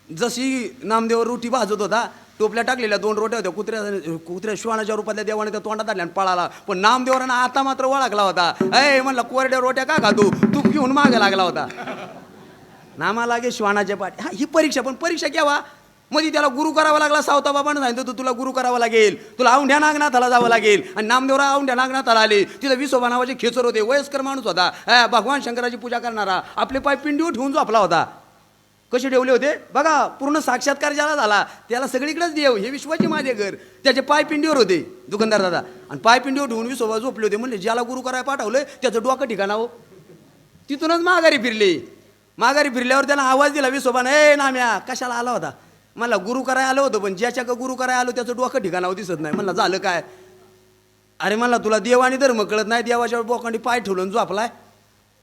जशी नामदेव रोटी भाजत होता, टोपल्या टाकलेल्या 2 रोट्या होत्या. कुत्र्या श्वानाच्या रूपातल्या देवाने त्या तोंडात आल्या आणि पळाला. पण नामदेवरांना आता मात्र ओळखला होता. म्हणला कोरड्या रोट्या का खातो, तूप घेऊन मागे लागला होता. नामा लागे श्वानाच्या पाठी. हा ही परीक्षा, पण परीक्षा केव्हा? मध्ये त्याला गुरु करावा लागला. सावता बाबानं सांगितलं तुला गुरु करावा लागेल, तुला औंढ्या नागनाथाला जावं लागेल. आणि नामदेवराव औंढ्या नागनाथाला आले. तिथं विसोबा नावाचे खेचर होते, वयस्कर माणूस होता, भगवान शंकराची पूजा करणारा. आपले पाय पिंडीवर ठेवून झोपला होता. कसे ठेवले होते बघा, पूर्ण साक्षात्कार ज्याला झाला त्याला सगळीकडेच देव, हे विश्वाचे माझे घर. त्याचे पाय पिंडीवर होते दुकानदार दादा, आणि पाय पिंडीवर ठेवून विसोबा झोपले होते. म्हणले ज्याला गुरु करायला पाठवलं त्याचं डोकं ठिकाणावं. तिथूनच माघारी फिरले. माघारी फिरल्यावर त्याला आवाज दिला विसोबानं, ए नाम्या कशाला आला होता? मला गुरु करायला आलो होतं, पण ज्याच्या का गुरु करायला आलो त्याचं डोकं ठिकाणावं दिसत नाही. म्हणलं झालं काय? अरे म्हणला तुला देव आणि धर्म कळत नाही, देवाच्या बोकांडी पाय ठेवलं झोपलाय.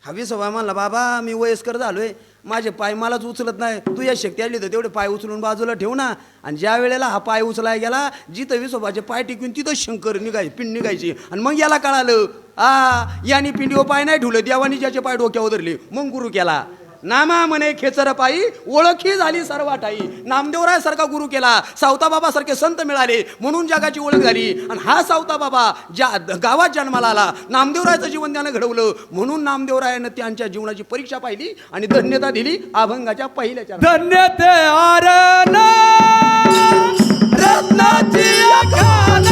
हा विसोबा म्हणला बाबा मी वयस्कर झालोय, माझे पाय मलाच उचलत नाही, तू या शक्ती आली तर तेवढे पाय उचलून बाजूला ठेव ना. आणि ज्या वेळेला हा पाय उचलाय गेला, जिथं विसोबाचे पाय टिकून तिथं शंकर निघायची, पिंड निघायची. आणि मग याला कळालं याने पिंडीवर पाय नाही ठेवलं, देवानी ज्याचे पाय डोक्यावर धरले. मग गुरु केला. नामा म्हणे खेचर पायी ओळखी झाली सर्वाठाई. नामदेवरायासारखा गुरु केला, सावता बाबा सारखे संत मिळाले, म्हणून जगाची ओळख झाली. आणि हा सावता बाबा ज्या गावात जन्माला आला, नामदेवरायाचं जीवन त्यानं घडवलं, म्हणून नामदेवरायानं त्यांच्या जीवनाची परीक्षा पाहिली आणि धन्यता दिली अभंगाच्या पहिल्या चरणात.
धन्य ते आरण रत्नाची खान,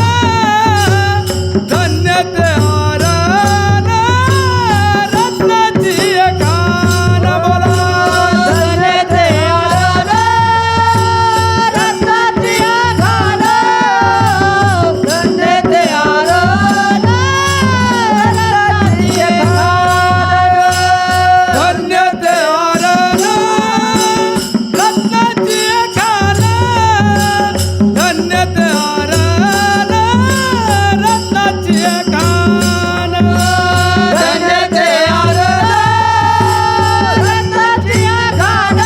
धन्य ते आरण रत्नाची खान. बोला
धन्य ते आरण रत्नाची खान, धन्य ते आरण रत्नाची खान.
धन्य ते आरण रत्नाची खान, धन्य ते आरण रत्नाची खान.
धन्य ते आरण रत्नाची खान,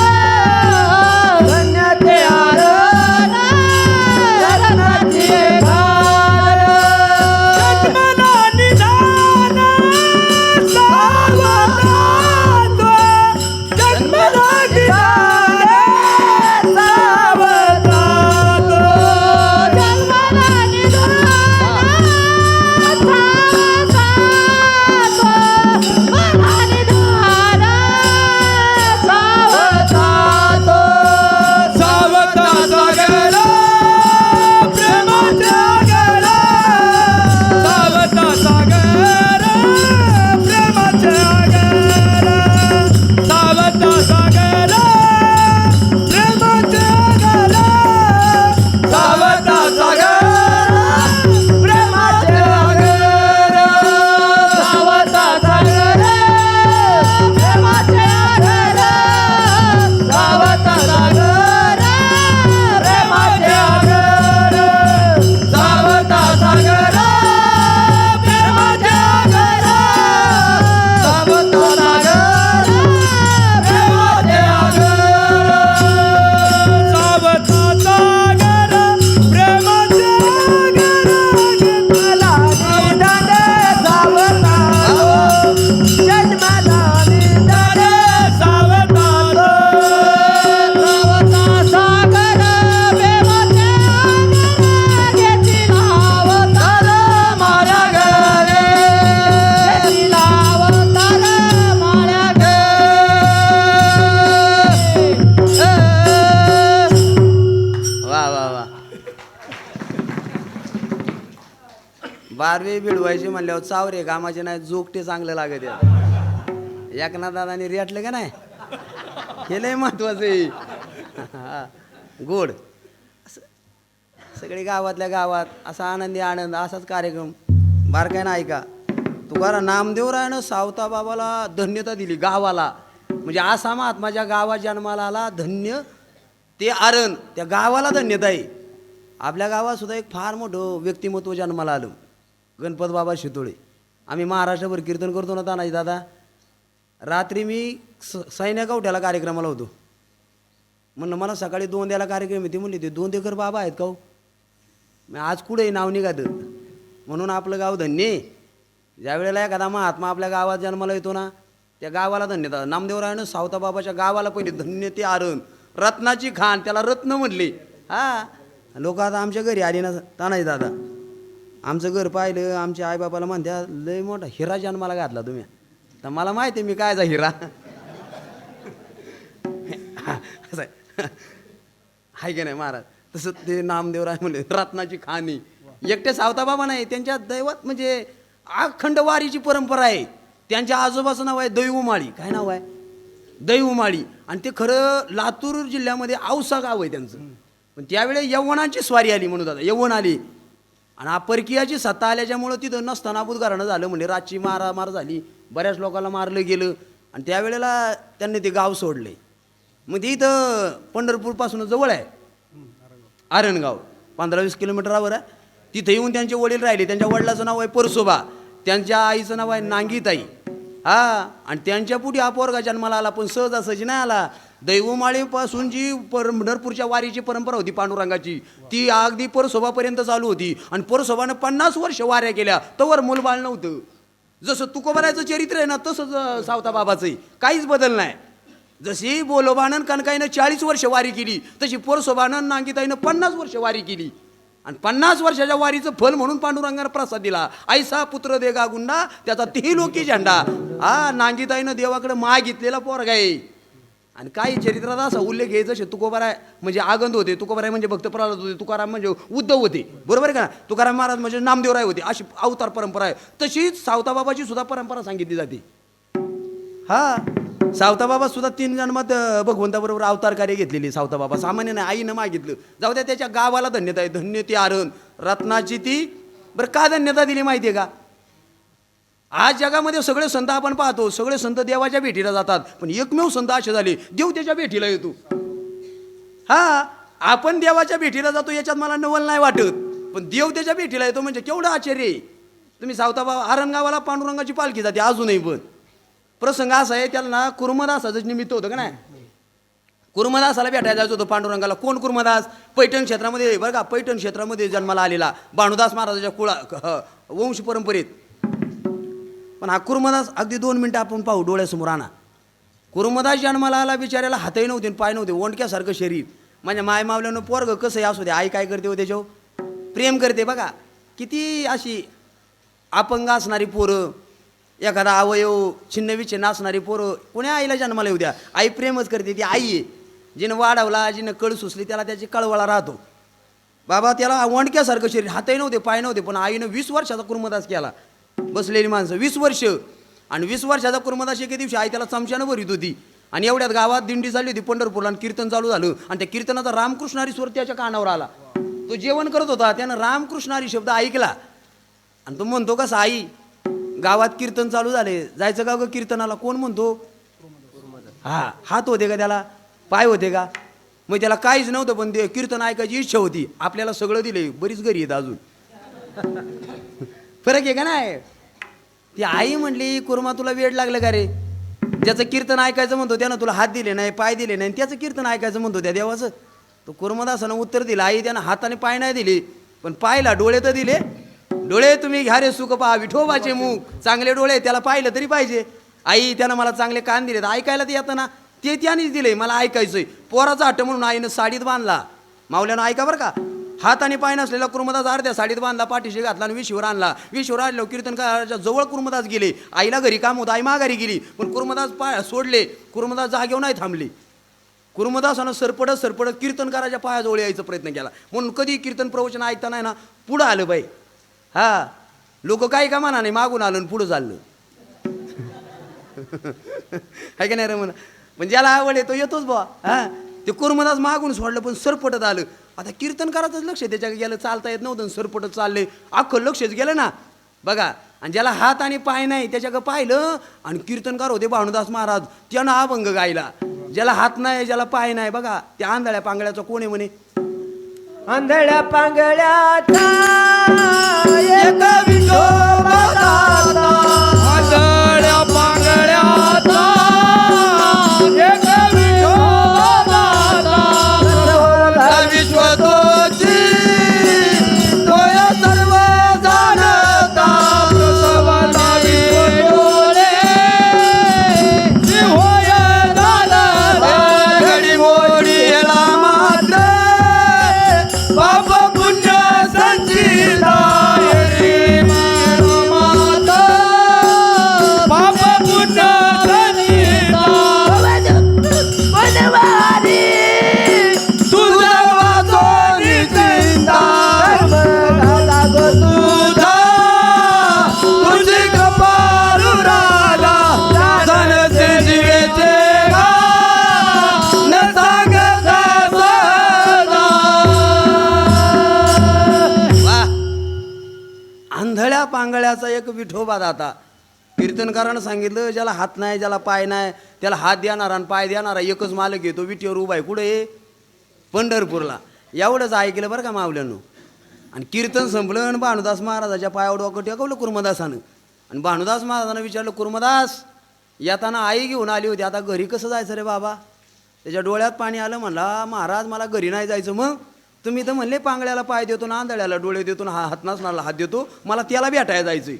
धन्य ते आरण रत्नाची खान.
जन्मला निदान सावधान, जन्मला निदान सावधान.
जन्मला निदान मला निदान सावधान.
सावता सागर प्रेमाच्या गर, सावता सागर प्रेमाच्या गर, सावता सागर प्रेमाच्या गर, सावता सागर प्रेमाच्या गर.
सावता सागर प्रेमाचे आगर, सावता सागर प्रेमाचे आगर,
सावता सागर प्रेमाच्या गर,
सावता सागर प्रेमाचे आगर.
सावता सागर प्रेमाच्या गर.
मला निदान सावता, जन्माला निदान
सावता
सावता सागर प्रेमाचे आगर. घेतला अवतार माझ्या घरी, घेतला अवतार माझ्या घरी.
वा वा वा. 12वी बिडवायचे म्हणल्यावर चावरे कामाचे नाही, जोगटे चांगलं लागत आहे. एकनाथ दादाने रेटलं का नाही, हे लय महत्वाचं आहे. हा, गोड असं सगळे गावातल्या गावात असा आनंदी आनंद, असाच कार्यक्रम बारकाय ना ऐका. तुकाराम नामदेवरायानं सावता बाबाला धन्यता दिली गावाला. म्हणजे असा महात्मा ज्या गावात जन्माला आला, धन्य ते आरण, त्या गावाला धन्यता आहे. आपल्या गावात सुद्धा एक फार मोठं व्यक्तिमत्व जन्माला आलं, गणपत बाबा शितोळे. आम्ही महाराष्ट्रभर कीर्तन करतो ना तानाजी दादा. रात्री मी सैन्य कवठ्याला कार्यक्रमाला होतो. म्हणलं मला सकाळी 2 द्यायला कार्यक्रम येते. म्हणले ते 2 देकर बाबा आहेत का हो? मी आज कुठे नाव निघालं. म्हणून आपलं गाव धन्य आहे. ज्या वेळेला एखादा महात्मा आपल्या गावात जन्माला येतो ना, त्या गावाला धन्यता. नामदेवरायानं सावता बाबाच्या गावाला पहिले धन्य ते आरण, रत्नाची खान, त्याला रत्न म्हटले. हा, लोक आता आमच्या घरी आले ना तानाजी दादा, आमचं घर पाहिलं, आमच्या आईबापाला म्हणत्या लय मोठा हिरा जन्माला घातला तुम्ही. तर मला माहिती आहे मी कायचा हिरा. असं आहे. हाय की नाही महाराज. तसं ते नामदेवराय म्हणले रत्नाची खाणी. एकटे सावताबाबा नाही, त्यांच्या दैवत म्हणजे अखंड वारीची परंपरा आहे. त्यांच्या आजोबाचं नाव आहे दैवमाळी. काय नाव आहे? दैवमाळी. आणि ते खरं लातूर जिल्ह्यामध्ये औसा गाव आहे त्यांचं. पण त्यावेळी यवनांची स्वारी आली म्हणून दादा, यवन आली आणि परकीयाची सत्ता आल्याच्यामुळं तिथं नसतानाबूत घराणं झालं. म्हणजे रातची मारामार झाली, बऱ्याच लोकांना मारलं गेलं आणि त्यावेळेला त्यांनी ते गाव सोडले. मग ते इथं पंढरपूरपासून जवळ आहे आरणगाव, 15-20 किलोमीटरावर आहे. तिथं येऊन त्यांचे वडील राहिले. त्यांच्या वडिलाचं नाव आहे परसोबा, त्यांच्या आईचं नाव आहे नांगीताई. हा, आणि त्यांच्या पुढे हा पोरगा जन्माला आला, पण सहजासहजी नाही आला. दैवमाळीपासून जी पंढरपूरच्या वारीची परंपरा होती पांडुरंगाची, ती अगदी परसोबापर्यंत चालू होती. आणि परसोबानं 50 वर्ष वाऱ्या केल्या, तवर मूलबाळ नव्हतं. जसं तुकोबारायचं चरित्र आहे ना, तसंच सावताबाबाचंही काहीच बदल नाही. जशी बोलोबानं कनकाईनं 40 वर्ष वारी केली, तशी परसोबानं नांगीताईनं 50 वर्ष वारी केली. आणि 50 वर्षाच्या वारीचं फल म्हणून पांडुरंगानं प्रसाद दिला. ऐसा पुत्र देगा गुंडा, त्याचा तिही लोकी झेंडा. हा, नांगीताईनं देवाकडे मागितलेला पोरगा आहे. आणि काही चरित्रात असा उल्लेख आहे, जसे तुकोबाराय म्हणजे आगंद होते, तुकोबाराय म्हणजे भक्त प्रल्हाद होते, तुकाराम म्हणजे उद्धव होते, बरोबर आहे का? तुकाराम महाराज म्हणजे नामदेवराय होते. अशी अवतार परंपरा आहे. तशीच सावताबाबाची सुद्धा परंपरा सांगितली जाते. हा, सावताबाबा सुद्धा 3 जन्मात भगवंताबरोबर अवतार कार्य घेतलेली. सावताबाबा सामान्य नाही, आईनं मागितलं. जाऊ द्या, त्याच्या गावाला धन्यता आहे. धन्य ती आरण रत्नाची ती. बरं का धन्यता दिली माहिती आहे का? आज जगामध्ये सगळे संत आपण पाहतो, सगळे संत देवाच्या भेटीला जातात, पण एकमेव संत असे झाले देव त्याच्या भेटीला येतो. हा, आपण देवाच्या भेटीला जातो याच्यात मला नवल नाही वाटत, पण देव त्याच्या भेटीला येतो म्हणजे केवढं आश्चर्य आहे. तुम्ही सावताबाबा आरणगावाला पांडुरंगाची पालखी जाते अजूनही. पण प्रसंग असा आहे, त्याला ना कुर्मदासाचं निमित्त होतं का नाही. कुर्मदासाला भेटायला जायचं होतं पांडुरंगाला. कोण कुर्मदास? पैठण क्षेत्रामध्ये, बरं का, पैठण क्षेत्रामध्ये जन्माला आलेला भानुदास महाराजाच्या वंश परंपरेत. पण हा कुर्मदास अगदी 2 मिनटं आपण पाहू डोळ्यासमोर आणा. कुर्मदास जन्माला आला, बिचाऱ्याला हातही नव्हते पाय नव्हते, ओंडक्यासारखं शरीर. म्हणजे माय मावल्यानं पोरग कसंही असू दे, आई काय करते हो त्याच्यावर? प्रेम करते. बघा किती अशी अपंग असणारी पोरं, एखादा अवयव छिन्नविच्छिन्न असणारी पोरं कोण्या आईला जन्माला येऊ द्या, आई प्रेमच करते. ती आई आहे, जिनं वाढवला, जिनं कळ सुचली, त्याला त्याची कळवळा राहतो. बाबा त्याला ओंडक्यासारखं शरीर, हातही नव्हते पाय नव्हते, पण आईनं 20 वर्षाचा कुर्मदास केला. बसलेली माणसं 20 वर्ष. आणि 20 वर्षाचा कुर्मदास एके दिवशी आई त्याला चमच्यानं भरीत होती. आणि एवढ्यात गावात दिंडी चालली होती पंढरपूरला, आणि कीर्तन चालू झालं. आणि त्या कीर्तनाचा रामकृष्णारी स्वर त्याच्या कानावर आला. तो जेवण करत होता, त्यानं रामकृष्णारी शब्द ऐकला. आणि तो म्हणतो कसा, आई गावात कीर्तन चालू झाले, जायचं का ग कीर्तनाला? कोण म्हणतो? हा, हात होते का त्याला? पाय होते का? मग त्याला काहीच नव्हतं, पण ते कीर्तन ऐकायची इच्छा होती. आपल्याला सगळं दिले, बरीच घरी येत अजून. फरक आहे का नाही? ती आई म्हणली, कुर्मा तुला वेड लागलं का रे? ज्याचं कीर्तन ऐकायचं म्हणतो त्यानं तुला हात दिले नाही, पाय दिले नाही, त्याचं कीर्तन ऐकायचं म्हणतो त्या देवाचं. तो कुर्मदासानं उत्तर दिलं, आई त्यानं हाताने पाय नाही दिले, पण पायला डोळे तर दिले. डोळे तुम्ही घ्या रे सुख पहा विठोबाचे मुख, चांगले डोळे, त्याला पाहिलं तरी पाहिजे. आई त्यानं मला चांगले कान दिले, ऐकायला ते येतं ना, ते त्यानेच दिले, मला ऐकायचंय. पोराचा हट्ट म्हणून आईनं साडीत बांधला. मावल्यानं ऐका बरं का, हात आणि पाय नसलेला कुर्मदास अर्ध्या साडीत बांधला, पाठीशी घातला आणि विशीवर आणला. विशीवर आणल्यावर कीर्तनकाराच्या जवळ कुर्मदास गेले. आईला घरी काम होतं, आई माघारी गेली, पण कुर्मदास पाय सोडले. कुर्मदास जागेवर नाही थांबले. कुर्मदासानं सरपडत कीर्तनकाराच्या पायाजवळ यायचा प्रयत्न केला. म्हणून कधी कीर्तन प्रवचन ऐकताना ना पुढं आलं बाई. हा, लोक काही का म्हणा नाही, मागून आलं आणि पुढं चाललं. आहे का नाही रे? म्हणा, पण ज्याला आवड आहे तो येतोच बा. हा, ते कुर्मदास मागून सोडलं, पण सरपटत आलं. आता कीर्तनकारातच लक्ष त्याच्याकडे गेलं, चालता येत नव्हतं, सरपटत चालले, अख्खं लक्षच गेलं ना. बघा, आणि ज्याला हात आणि पाय नाही त्याच्याकडे पाहिलं, आणि कीर्तनकार होते भानुदास महाराज, त्यानं अभंग गायला. ज्याला हात नाही, ज्याला पाय नाही, बघा त्या आंधळ्या पांगळ्याचा कोण आहे म्हणे?
आंधळ्या पांगळ्याचा एक विठोबा दाता,
आंधळ्या पांगळ्याचा एक विठोबा दाता,
विश्वतोची तोय सर्व जाणता,
सर्वदा विठोले
होय दादा घडी मोडी येला मात्र पाप पुण्य संचिता.
पांगळ्याचा एक विठोबा दाता. कीर्तनकारानं सांगितलं ज्याला हात नाही, ज्याला पाय नाही, त्याला हात देणारा आणि पाय देणारा एकच मालक येतो. विटीवर उभा आहे. कुठे? पंढरपूरला. एवढंच ऐकलं बरं का मावल्यानं. आणि कीर्तन संपलं आणि भानुदास महाराजाच्या पायावर डोकं टेकवलं कुर्मदासानं. आणि भानुदास महाराजांना विचारलं, कुर्मदास येताना आई घेऊन आली होती, आता घरी कसं जायचं रे बाबा? त्याच्या डोळ्यात पाणी आलं. म्हणला, महाराज मला घरी नाही जायचं. मग तुम्ही तर म्हणले पांगळ्याला पाय देतो ना, आंधळ्याला डोळे देतो ना, हात नसणारा हात देतो, मला त्याला भेटायला जायचंय.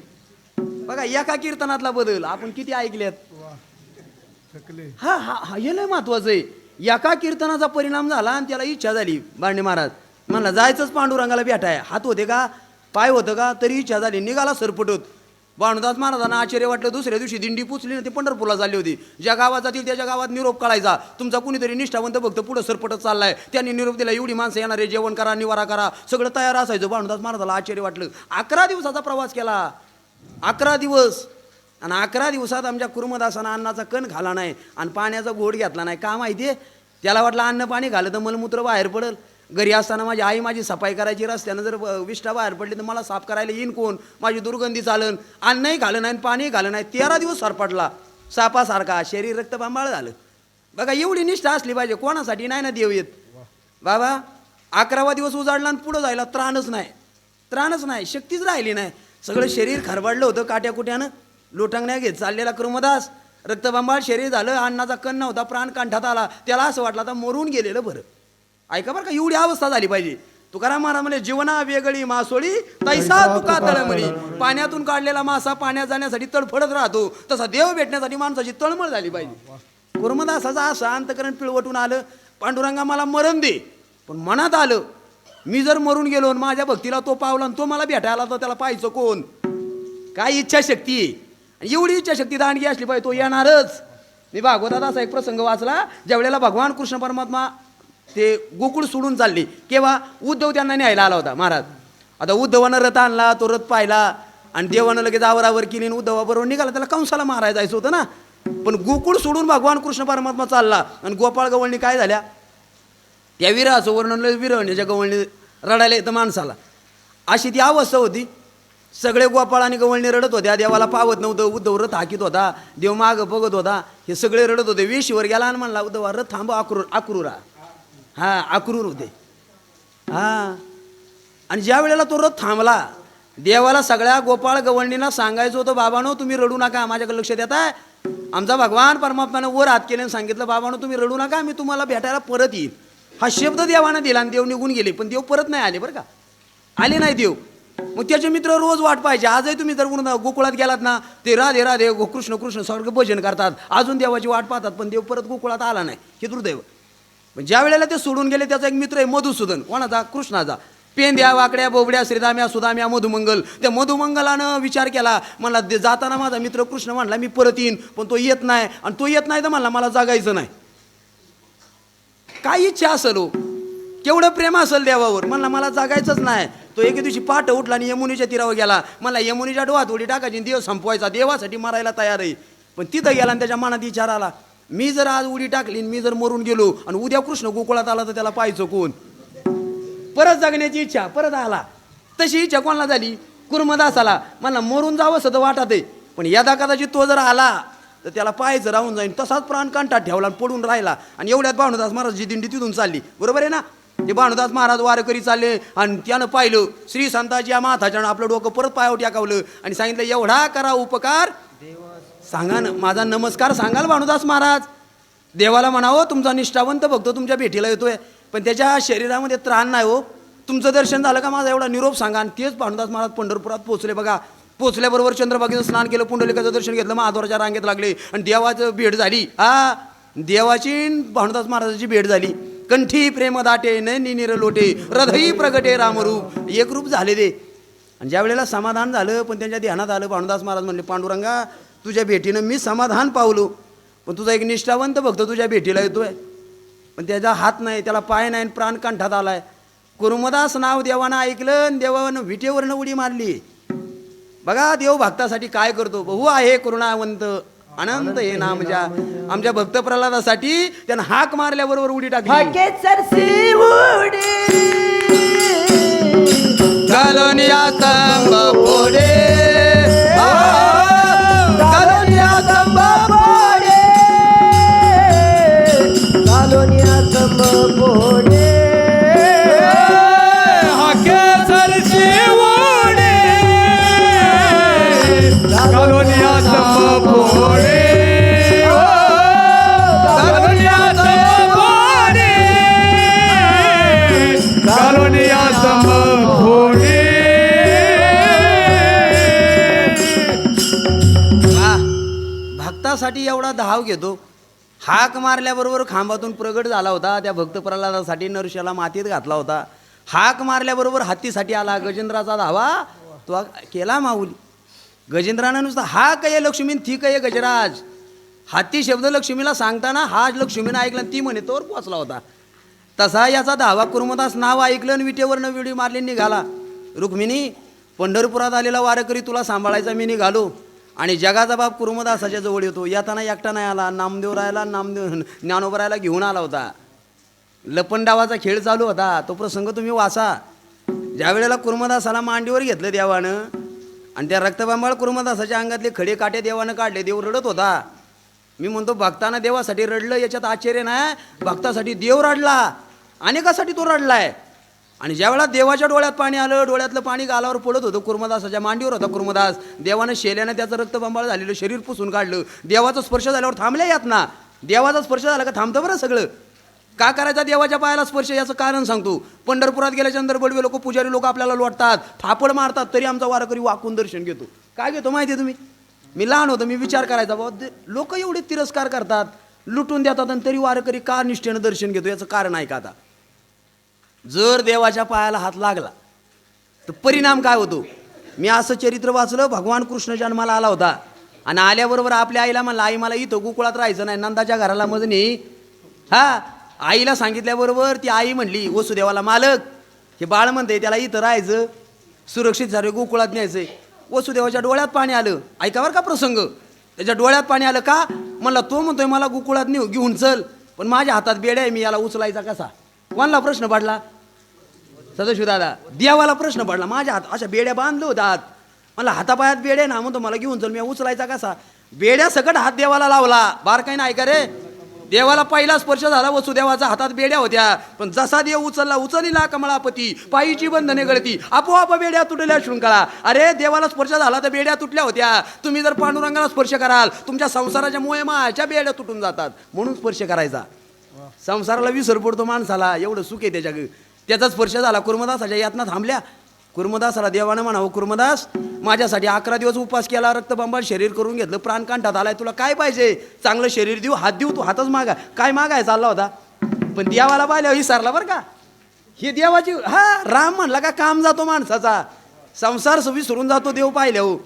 बघा एका कीर्तनातला बदल आपण किती ऐकल्यात. हा हा हा हे लय महत्वाचं आहे. एका कीर्तनाचा परिणाम झाला आणि त्याला इच्छा झाली. बांडे महाराज म्हणला जायचंच पांडुरंगाला भेटाय. हात होते का, पाय होतं का, तरी इच्छा झाली. निघाला सरपटत. भानुदास महाराजांना आश्चर्य वाटलं. दुसऱ्या दिवशी दिंडी पुचली ना, ते पंढरपूरला चालली होती. ज्या गावात जातील त्याच्या गावात निरोप कळायचा, तुमचा कुणीतरी निष्ठावंत भक्त पुढं सरपटत चाललाय. त्यांनी निरोप दिला, एवढी माणसं येणार आहे, जेवण करा, निवारा करा, सगळं तयार असायचं. भानुदास महाराजाला आश्चर्य वाटलं. 11 दिवसाचा प्रवास केला. 11 दिवस. आणि 11 दिवसात आमच्या कुर्मदासानं अन्नाचा कण खाला नाही आणि पाण्याचा घोट घेतला नाही. का माहिती आहे? त्याला वाटलं अन्न पाणी घालं तर मलमूत्र बाहेर पडेल. घरी असताना माझी आई माझी सफाई करायची, रस्त्यानं जर विष्ठा बाहेर पडली तर मला साफ करायला येईन कोण? माझी दुर्गंधी चालन. अन्नही घालं नाही, पाणी घालं नाही. 13 दिवस सरपटला सापासारखा. शरीर रक्तबांबाळ झालं. बघा एवढी निष्ठा असली पाहिजे. कोणासाठी नाही ना देव येत बाबा. 11वा दिवस उजाडला आणि पुढं जायला त्राणच नाही. त्राणच नाही, शक्तीच राहिली नाही. सगळं शरीर खरबाडलं होतं. काट्याकुट्यानं लोटांगण्या घेत चाललेला कुर्मदास. रक्तबांबाळ शरीर झालं. अन्नाचा कण नव्हता. प्राण कंठात आला. त्याला असं वाटलं आता मरून गेलेलं बरं. ऐका बरं का, एवढी अवस्था झाली पाहिजे. तुकाराम महाराज म्हणे, जीवना वेगळी मासोळी तैसा तुका तळमळी. पाण्यातून काढलेला मासा पाण्यात जाण्यासाठी तडफडत राहतो, तसा देव भेटण्यासाठी माणसाची तळमळ झाली पाहिजे. कुर्मदासाचा असं अंतकरण पिळवटून आलं, पांडुरंगा मला मरण दे. पण मनात आलं, मी जर मरून गेलो आणि माझ्या भक्तीला तो पावला आणि तो मला भेटायला तर त्याला पाहायचं कोण? काय इच्छाशक्ती आहे. एवढी इच्छाशक्ती दांडगी असली पाहिजे, तो येणारच. मी भागवतात असा एक प्रसंग वाचला, ज्या वेळेला भगवान कृष्ण परमात्मा ते गोकुळ सोडून चालले, केव्हा उद्धव त्यांना न्यायला आला होता महाराज. आता उद्धवानं रथ आणला, तो रथ पाहिला आणि देवानं लगेच आवरावर केली आणि उद्धवाबरोबर निघाला. त्याला कंसाला मारायला जायचं होतं ना. पण गोकुळ सोडून भगवान कृष्ण परमात्मा चालला आणि गोपाळ गवळणी काय झाल्या, त्या विरहाचं वर्णन विरहण्याच्या गवळणी रडायला येतं माणसाला. अशी ती अवस्था होती. सगळे गोपाळ आणि गवळणी रडत होत्या. देवाला पावत नव्हतं. उद्धव रथ हाकीत होता. देव मागं बघत होता. हे सगळे रडत होते. वेशीवर गेला आणि म्हणला, उद्धव रथ थांब, अक्रूरा. हा अक्रूर होते. हा. आणि ज्या वेळेला तो रथ थांबला, देवाला सगळ्या गोपाळ गवळणींना सांगायचं होतं, बाबांनो तुम्ही रडू नका, माझ्याकडे लक्ष देताय. आमचा भगवान परमात्माने वर हात केले आणि सांगितलं, बाबांनो तुम्ही रडू नका, मी तुम्हाला भेटायला परत येईल. हा शब्द देवानं दिला आणि देव निघून गेले. पण देव परत नाही आले बरं का. आले नाही देव. मग त्याचे मित्र रोज वाट पाहिजे. आजही तुम्ही जर गोकुळात गेलात ना, ते राधे राधे कृष्ण कृष्ण सारखं भजन करतात, अजून देवाची वाट पाहतात, पण देव परत गोकुळात आला नाही. हे दुर्दैव. पण ज्या वेळेला ते सोडून गेले, त्याचा एक मित्र आहे मधुसूदन. कोणाचा? कृष्णाचा. पेंद्या वाकड्या बोबड्या श्रीदाम्या सुदाम्या मधुमंगल. त्या मधुमंगलानं विचार केला, मला जाताना माझा मित्र कृष्ण म्हणला मी परत येईन, पण तो येत नाही. आणि तो येत नाही तर म्हणला मला जागायचं नाही. काय इच्छा असेल हो, केवढं प्रेम असेल देवावर. म्हणला मला जागायचंच नाही. तो एके दिवशी पाठ उठला आणि यमुनीच्या तीरावर गेला. मला यमुनीच्या डोहात उडी टाकायची, देव संपवायचा, देवासाठी मरायला तयार आहे. पण तिथं गेला आणि त्याच्या मनात विचार आला, मी जर आज उडी टाकली, मी जर मरून गेलो आणि उद्या कृष्ण गोकुळात आला तर त्याला पाहायचं कोण? परत जगण्याची इच्छा परत आला. तशी इच्छा कोणाला झाली? कुर्मदासाला. मला मरून जावं असं तर वाटत आहे, पण यदा कदाचित तो जर आला तर त्याला पाहायचं राहून जाईन. तसाच प्राण कंठात ठेवला आणि पडून राहिला. आणि एवढ्यात भानुदास महाराजची दिंडी तिथून चालली. बरोबर आहे ना. ते भानुदास महाराज वारकरी चालले आणि त्यानं पाहिलं श्री संताच्या माथाच्या आपलं डोकं परत पायावर टाकावलं आणि सांगितलं, एवढा करा उपकार, सांगा ना माझा नमस्कार सांगाल भानुदास महाराज. देवाला म्हणावं तुमचा निष्ठावंत भक्त तुमच्या भेटीला येतोय, पण त्याच्या शरीरामध्ये त्राण नाही हो. तुमचं दर्शन झालं का माझा एवढा निरोप सांगा. आणि तेच भानुदास महाराज पंढरपुरात पोहोचले. बघा, पोहोचल्याबरोबर चंद्रभागेचं स्नान केलं, पुंडलिकाचं दर्शन घेतलं, महाद्वाराच्या रांगेत लागले आणि देवाचं भेट झाली. हा, देवाची भानुदास महाराजाची भेट झाली. कंठी प्रेम दाटे नैनी निर लोटे हृदयी प्रगटे रामरूप. एक रूप झाले ते. आणि ज्या वेळेला समाधान झालं, पण त्यांच्या ध्यानात आलं, भानुदास महाराज म्हणले, पांडुरंगा तुझ्या भेटीनं मी समाधान पावलो, पण तुझा एक निष्ठावंत भक्त तुझ्या भेटीला येतोय, पण त्याचा हात नाही, त्याला पाय नाही, प्राण कंठात आलाय. कुर्मदास नाव देवानं ऐकलं आणि देवानं विटेवरनं उडी मारली. बघा देव भक्तासाठी काय करतो. बहु आहे करुणावंत अनंत हे नामजा. आमच्या भक्त प्रल्हादासाठी त्यानं हाक मारल्याबरोबर उडी टाकली.
घालून या तंब पुढे
कालोनिया संभ फोडे हो, कालोनिया संभ फोडे, कालोनिया संभ फोडे.
वा, भक्तासाठी एवढा धाव घेतो. हाक मारल्याबरोबर खांबातून प्रगट झाला होता. त्या भक्त प्रल्हादासाठी नरशाला मातीत घातला होता. हाक मारल्याबरोबर हत्तीसाठी आला. गजेंद्राचा धावा तो केला माऊली. गजेंद्रानं नुसतं हा काय लक्ष्मी थी काय गजराज. हाती शब्द लक्ष्मीला सांगताना हा लक्ष्मीनं ऐकला, ती म्हणे तोवर पोचला होता. तसा याचा धावा कुर्मदास नाव ऐकलं आणि विटेवरनं विडी मारली निघाला. रुक्मिणी, पंढरपुरात आलेला वारकरी तुला सांभाळायचा मी निघालो. आणि जगाचा बाप कुर्मदासाच्या जवळ येतो. येताना एकटा नाही आला, नामदेवरायाला ज्ञानोबरायाला घेऊन आला होता. लपंडावाचा खेळ चालू होता. तो प्रसंग तुम्ही वाचा. ज्या वेळेला कुर्मदासाला मांडीवर घेतलं देवानं आणि त्या रक्तबांबाळ कुर्मदासाच्या अंगातले खडे काटे देवानं काढले. देव रडत होता. मी म्हणतो भक्तानं देवासाठी रडलं याच्यात आश्चर्य नाही. भक्तासाठी देव रडला, अनेकासाठी तो रडलाय. आणि ज्यावेळेला देवाच्या डोळ्यात पाणी आलं, डोळ्यातलं पाणी गालावर पडत होतं. कुर्मदासाच्या मांडीवर होता कुर्मदास. देवानं शेल्यानं त्याचं रक्तबंबाळ झालेलं शरीर पुसून काढलं. देवाचा स्पर्श झाल्यावर थांबल्या यात ना. देवाचा स्पर्श झाला का थांबतं बरं सगळं. का करायचा देवाच्या पायाला स्पर्श याचं कारण सांगतो. पंढरपुरात गेल्याच्यानंतर बडवे लोक, पुजारी लोक आपल्याला लोटतात, थापड मारतात, तरी आमचा वारकरी वाकून दर्शन घेतो. काय घेतो माहिती आहे तुम्ही? मी लहान होतो, मी विचार करायचा बाबा लोक एवढे तिरस्कार करतात, लुटून देतात, आणि तरी वारकरी का निष्ठेनं दर्शन घेतो. याचं कारण आहे का? आता जर देवाच्या पायाला हात लागला तर परिणाम काय होतो? मी असं चरित्र वाचलं. भगवान कृष्ण जन्माला आला होता आणि आल्याबरोबर आपल्या आईला म्हणला, आई मला इथं गोकुळात राहायचं नाही, नंदाच्या घराला मजनी. हा, आईला सांगितल्याबरोबर ती आई म्हणली वसुदेवाला, मालक हे बाळ म्हणते त्याला इथं राहायचं, सुरक्षित झालं, गोकुळात न्यायचंय. वसुदेवाच्या डोळ्यात पाणी आलं. ऐकावर का प्रसंग? त्याच्या डोळ्यात पाणी आलं का? म्हणला तो म्हणतोय मला गोकुळात घेऊन चल, पण माझ्या हातात बेड्या आहे, मी याला उचलायचा कसा? कोणाला प्रश्न पडला? सदाशिव दादा, देवाला प्रश्न पडला. माझ्या हात अशा बेड्या बांधल्या होतात, मला हातापायात बेड्या ना, म्हणतो मला घेऊन चल, मी उचलायचा कसा? बेड्या सकट हात देवाला लावला. बारकाईनं ऐका रे, देवाला पहिला स्पर्श झाला वसुदेवाचा, हातात बेड्या होत्या. पण जसा देव उचलला कमळापती, पायीची बंधने गळती, आपोआप बेड्या तुटल्या शृंखला. अरे देवाला स्पर्श झाला तर बेड्या तुटल्या होत्या. तुम्ही जर पांडुरंगाला स्पर्श कराल, तुमच्या संसाराच्या मोहमाच्या बेड्या तुटून जातात. म्हणून स्पर्श करायचा. संसाराला विसर पडतो माणसाला, एवढं सुख आहे त्याचा स्पर्श झाला. कुर्मदासाच्या यातना थांबल्या. कुर्मदासाला देवानं म्हणावं, कुर्मदास माझ्यासाठी 11 दिवस उपवास केला, रक्तबंबाळ शरीर करून घेतलं, प्राण कंठात आलाय, तुला काय पाहिजे? चांगलं शरीर देऊ, हात देऊ, तू हातच मागा. काय मागाय चालला होता? पण देवाला पाहिल्यावर विसरला बरं का. ही देवाची राम म्हणला का काम जातो माणसाचा, संसार विसरून जातो देव पाहिल्यावर.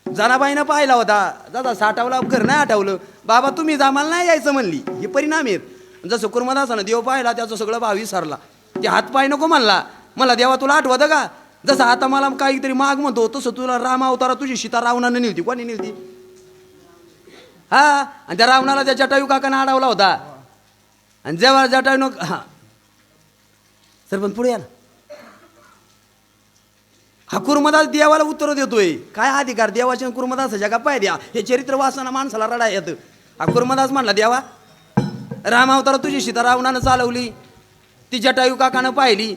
जनाबाईनं पाहिला होता, दादा साठवला घर नाही आठवलं, बाबा तुम्ही जामाला नाही यायचं म्हणली. हे परिणाम आहेत. जसं कुर्मदासानं देव पाहिला, त्याचं सगळं भाव विसरला. ते हातपाय नको म्हणला, मला देवा तुला आठवतं का? जसं आता मला काहीतरी माग म्हणतो, तसं तुला राम अवतारा तुझी सीता रावणानं नेलती. कोणी नेलती? हा, आणि त्या रावणाला त्या जटायू काकानं अडवला होता. आणि जेव्हा जटायूनं सर पण पुढे या ना. हा कुर्मदास देवाला उत्तर देतोय. काय अधिकार देवाच्या कुर्मदासाच्या गप्पा आहे द्या. हे चरित्र वाचताना माणसाला रडा येतं. हा कुर्मदास म्हणला, देवा राम अवतारा तुझी सीता रावणानं चालवली, ती जटायू काकानं पाहिली.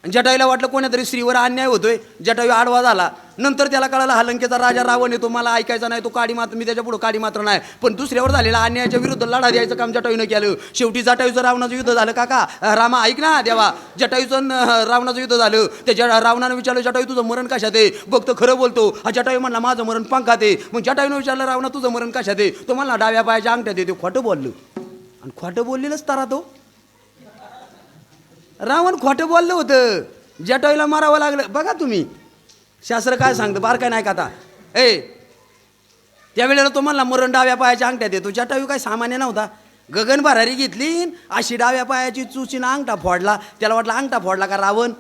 जटायूला वाटलं कोणातरी स्त्रीवर अन्याय होतोय, जटायू आडवा झाला. नंतर त्याला कळालं हा लंकेचा राजा रावण येतो, मला ऐकायचा नाही, तो काडी मात्र, मी त्याच्या पुढं काडी मात्र नाही. पण दुसऱ्यावर झालेला अन्यायाच्या विरुद्ध लढा द्यायचं काम जटायूनं केलं. शेवटी जटायूचं रावणाचं युद्ध झालं. काका रामा ऐक ना, देवा जटायूचं रावणाचं युद्ध झालं. त्याच्या रावणानं विचारलं, जटायू तुझं मरण कशात आहे? बघतो खरं बोलतो. हा जटायू म्हणला माझं मरण पंखात आहे. मग जटायूनं विचारलं, रावणा तुझं मरण कशात आहे? तो म्हणला डाव्या पायाच्या अंगठ्यात आहे. ते खोटं बोललं. आणि खोटं बोललेलंच तारा तो रावण खोटं बोललं होतं. जटायूला मारावं लागलं. बघा तुम्ही शास्त्र काय सांगतं, बार काय नाही का? आता त्यावेळेला तो म्हणला मरण डाव्या पायाच्या अंगठ्यात येतो. जटायू काय सामान्य नव्हता. गगन भरारी घेतली, अशी डाव्या पायाची चुचीनं अंगठा फोडला. त्याला वाटलं अंगठा फोडला का रावण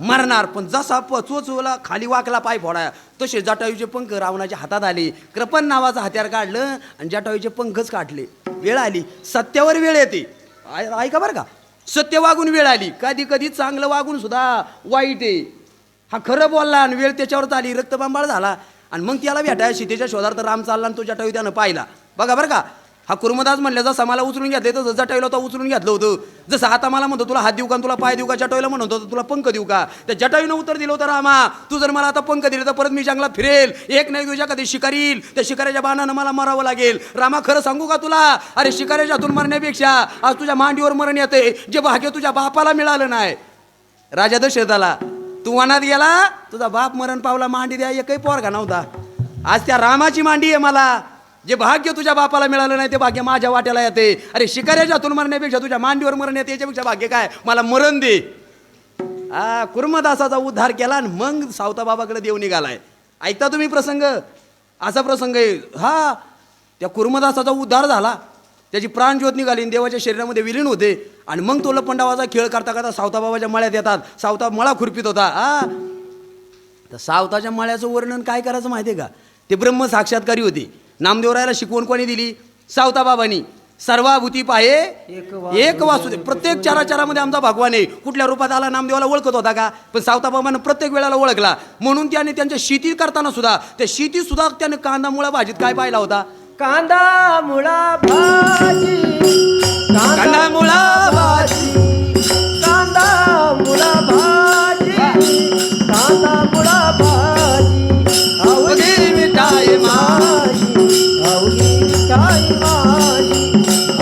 मरणार. पण जसा चोचूला खाली वाकला पाय फोडाया, तसे जटायूचे पंख रावणाच्या हातात आले. कृपण नावाचं हत्यार काढलं आणि जटायूचे पंखच काढले. वेळ आली, सत्यावर वेळ येते. ऐका बरं का, सत्य वागून वेळ आली. कधी कधी चांगलं वागून सुद्धा वाईट आहे. हा खरं बोलला आणि वेळ त्याच्यावर आली, रक्तबंबाळ झाला. आणि मग त्याला भेटाय सीतेच्या शोधार्थ राम चालला आणि तो जटायू त्यानं पाहिला. बघा बरं का, हा कुर्मदास म्हणले जसं मला उचलून घेतले तसं जटाईला तो उचलून घेतलं होतं. जसं आता मला म्हणतो तुला हात देऊ का, तुला पाय देऊ का, जटाईला म्हणत होतं तुला पंख देऊ का. त्या जटाईनं उत्तर दिलं होतं, रामा तू जर मला आता पंख दिले तर परत मी जंगलात फिरेल, एक नाही तुझ्या कधी शिकारी येईल, त्या शिकाऱ्याच्या बाणानं मला मरावं लागेल. रामा खरं सांगू का तुला, अरे शिकाऱ्याच्या हातून मरण्यापेक्षा आज तुझ्या मांडीवर मरण येते, जे भाग्य तुझ्या बापाला मिळालं नाही. राजा दशरथाला तू वनात गेला, तुझा बाप मरण पावला, मांडी द्या एकही पोरगा नव्हता. आज त्या रामाची मांडी आहे मला, जे भाग्य तुझ्या बापाला मिळालं नाही ते भाग्य माझ्या वाट्याला येते. अरे शिकाऱ्याच्या हातून मरण्यापेक्षा तुझ्या मांडीवर मरण येते, याच्यापेक्षा भाग्य काय, मला मरण दे. कुर्मदासाचा उद्धार केला आणि मग सावता बाबाकडे देव निघालाय. ऐकता तुम्ही प्रसंग, असा प्रसंग आहे हा. त्या कुर्मदासाचा उद्धार झाला, त्याची प्राणज्योत निघाली आणि देवाच्या शरीरामध्ये विलीन होते. आणि मग तो लपंडावाचा खेळ करता करता सावता बाबाच्या मळ्यात येतात. सावता मळा खुरपीत होता. तर सावताच्या मळ्याचं वर्णन काय करायचं माहिती आहे का, ते ब्रह्म साक्षात्कारी होते. नामदेवरायाला शिकवण कोणी दिली, सावता बाबांनी. सर्वाभूती पाहे एक वासुदेव, प्रत्येक चराचरामध्ये आमचा भगवान आहे. कुठल्या रूपात आला नामदेवाला ओळखत होता का, पण सावता बाबांना प्रत्येक वेळेला ओळखला. म्हणून त्याने त्यांच्या शेती करताना सुद्धा, त्या शेतीत सुद्धा त्याने कांदा मुळा भाजीत काय पाहिला होता,
कांदा मुळा भाजी,
कांदा मुळा
भाजी, कांदा मुळा भाजी, कांदा मुळा भाजी,
अवघी मिठाई
माझी, अवघी मिठाई माझी,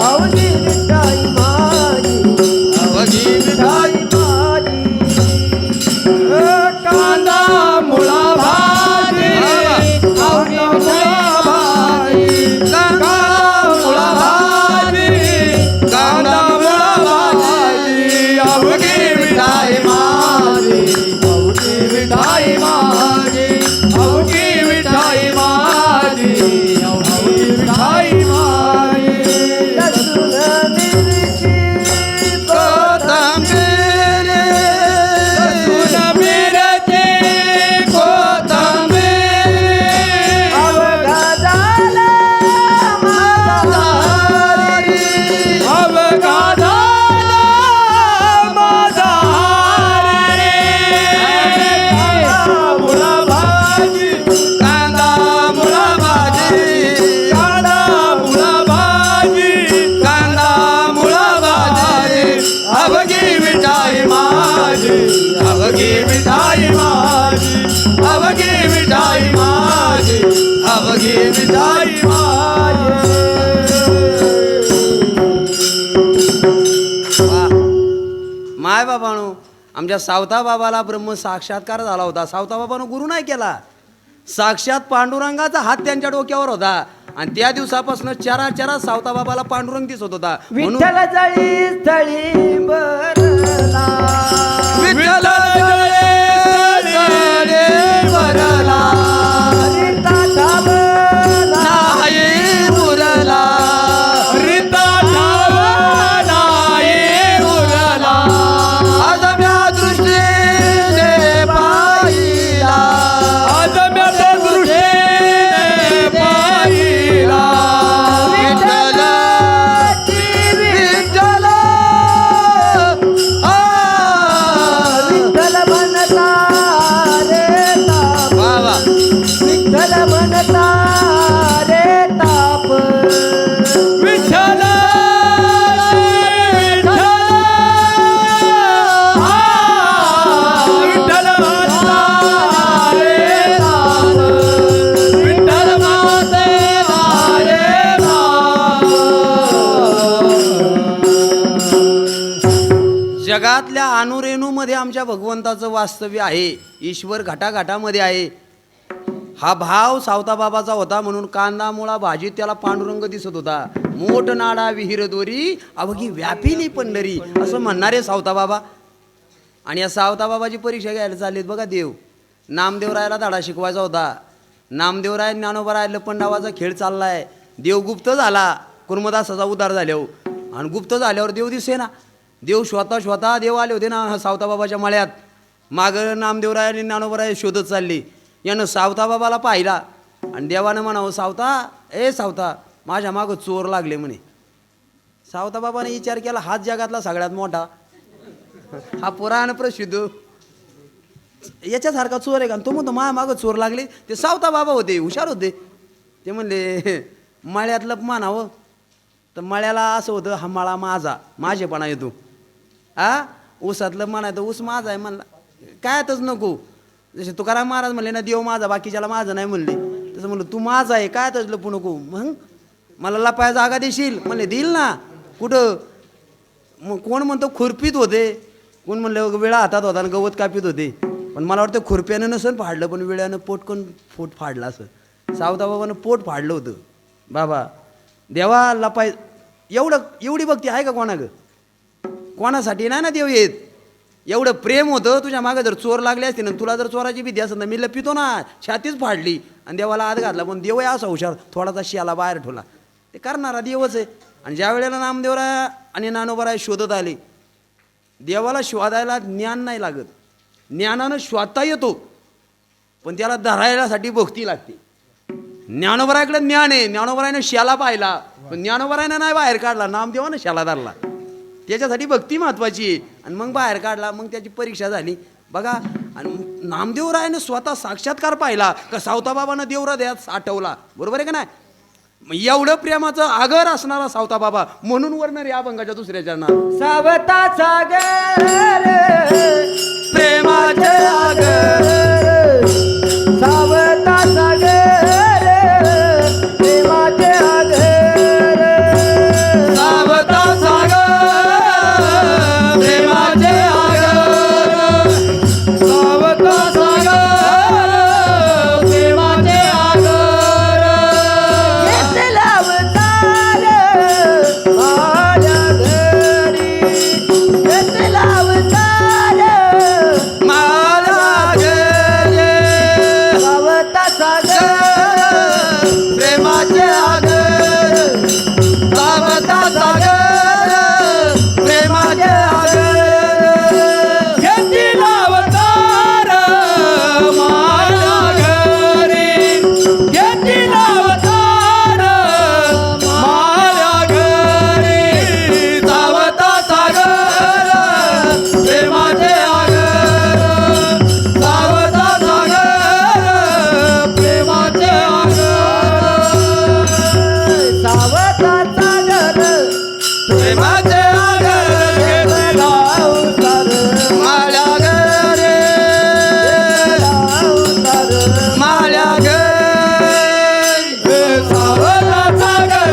अवघी मिठाई माझी,
अवघी मिठाई
माझी.
कांदा मुळा भाजी, अवघी मुळा भाजी, कांदा मुळा भाजी, कांदा मुळा भाजी, अवघी मिठाई माझी, अवघी मिठाई माझी, अवघी मिठाई माझी, अवघी मिठाई माझी.
लसूण मिरची
कोथिंबीर, लसूण मिरची कोथिंबीर,
अवघा झाला माझा
हरी, अवघा झाला माझा हरी. कांदा मुळा भाजी, कांदा मुळा भाजी, कांदा मुळा भाजी, कांदा मुळा भाजी, अवघी मिठाई माझी, अवघी मिठाई माझी, अवघी मिठाई माझी, अवघी मिठाई माझी.
माय बाबानो, आमच्या सावता बाबाला ब्रह्म साक्षात्कार झाला होता. सावता बाबानो गुरु नाही केला, साक्षात पांडुरंगाचा हात त्यांच्या डोक्यावर होता. आणि त्या दिवसापासून चरा सावता बाबाला पांडुरंग दिसत होता. म्हणून
विठ्ठल जळी स्थळी बरला,
विठ्ठल जळे जळे वरला,
रीता थांबला,
नाही उरला, रीता ठाव नाही उरला. आज म्या दृष्टीने पाहिला, आज म्या दृष्टीने पाहिला. विठ्ठल विठ्ठल,
विठ्ठल म्हणता रे ताप,
वा वा,
विठ्ठल म्हणता रे ताप,
विठ्ठल विठ्ठल, विठ्ठल माता रे नाम, विठ्ठल माते रे नाम.
जगातल्या अणुरेणूमध्ये आमच्या भगवंताचं वास्तव्य आहे. ईश्वर घटाघटामध्ये आहे. हा भाव सावता बाबाचा होता. म्हणून कांदा मुळा भाजीत त्याला पांडुरंग दिसत होता. मोठ नाडा विहीर दोरी, अवघी व्यापिली पंढरी, असं म्हणणारे सावता बाबा. आणि या सावता बाबाची परीक्षा घ्यायला चाललीत बघा देव. नामदेवरायाला धडा शिकवायचा होता. नामदेवराय ज्ञानोबराय लपंडावाचा खेळ चाललाय. देव गुप्त झाला, कुर्मदासाचा उद्धार झाल्यावर. आणि गुप्त झाल्यावर देव दिसे ना. देव स्वतः देव आले होते ना सावता बाबाच्या मळ्यात. मागं नामदेवराय आणि ज्ञानोबराय शोधत चालली. यानं सावता बाबाला पाहिला आणि देवानं म्हणावं, सावता ए सावता, माझ्या मागं चोर लागले म्हणे. सावता बाबाने विचार केला, हाच जगातला सगळ्यात मोठा, हा पुराण प्रसिद्ध, याच्यासारखा चोर आहे का. तो म्हणतो माझ्या मागं चोर लागले. ते सावता बाबा होते, हुशार होते. ते म्हणले मळ्यात लप मानावं, तर मळ्याला असं होतं हा मळा माझा, माझेपणा येतो. ऊसातलं म्हणायचं ऊस माझा आहे म्हणला कायतच नको. जसे तुकाराम महाराज म्हणले ना देव माझा बाकीच्याला माझं नाही म्हणले, तसं म्हणलं तू माझा आहे कायतच लपू नको. मग मला लपाया जागा देशील म्हणले देईल ना. कुठं? मग कोण म्हणतो खुरपीत होते, कोण म्हणलं वेळा हातात होता आणि गवत कापीत होते. पण मला वाटतं खुरप्यानं नसेल फाडलं, पण वेळानं पोटकन पोट फाडलं असं. सावताबाबानं पोट फाडलं होतं. बाबा देवा लपाय एवढी भक्ती आहे का कोणाग? कोणासाठी नाही ना देव येत. एवढं प्रेम होतं तुझ्या मागं. जर चोर लागले असते ना, तुला जर चोराची भीती असत ना, मी लपितो ना, छातीच फाडली आणि देवाला हात घातला. पण देव आहे असा हुशार, थोडासा शियाला बाहेर ठेवला. ते करणारा देवच आहे. आणि ज्या वेळेला नामदेवराय आणि ज्ञानोबाराय शोधत आले, देवाला शोधायला ज्ञान नाही लागत, ज्ञानानं शोधता येतो, पण त्याला धरायलासाठी भक्ती लागते. ज्ञानोबरायकडे ज्ञान आहे, ज्ञानोबरायनं शाला पाहिला, पण ज्ञानोबरायनं नाही बाहेर काढला, नामदेवानं शाला धरला. त्याच्यासाठी भक्ती महत्वाची आहे. आणि मग बाहेर काढला, मग त्याची परीक्षा झाली बघा. आणि नामदेवरायनं स्वतः साक्षात्कार पाहिला का सावताबाबानं देवहृदयात साठवला. बरोबर आहे का नाही? मग एवढं प्रेमाचं आगर असणारा सावताबाबा, म्हणून वर्णन या अभंगाच्या दुसऱ्या चरणात.
सावता सागर
प्रेमाचे आगर,
सावता सागर प्रेमाचे आगर,
सावता सागर प्रेमाचे आगर, सावता सागर प्रेमाचे आगर.
घेतला अवतार माझ्या घरी, घेतला अवतार
माझ्या घरी,
सावता सागर
प्रेमाचे आगर, सावता सागर प्रेमाचे आगर. घेतला अवतार माझ्या घरी, घेतला अवतार माझ्या घरी, सावता सागर प्रेमाचे आगर, सावता सागर प्रेमाचे आगर,
सावता सागर
प्रेमाचे आगर. घेतला
अवतार
माझ्या घरी,
अवतार
माझ्या घरी, सावता सागर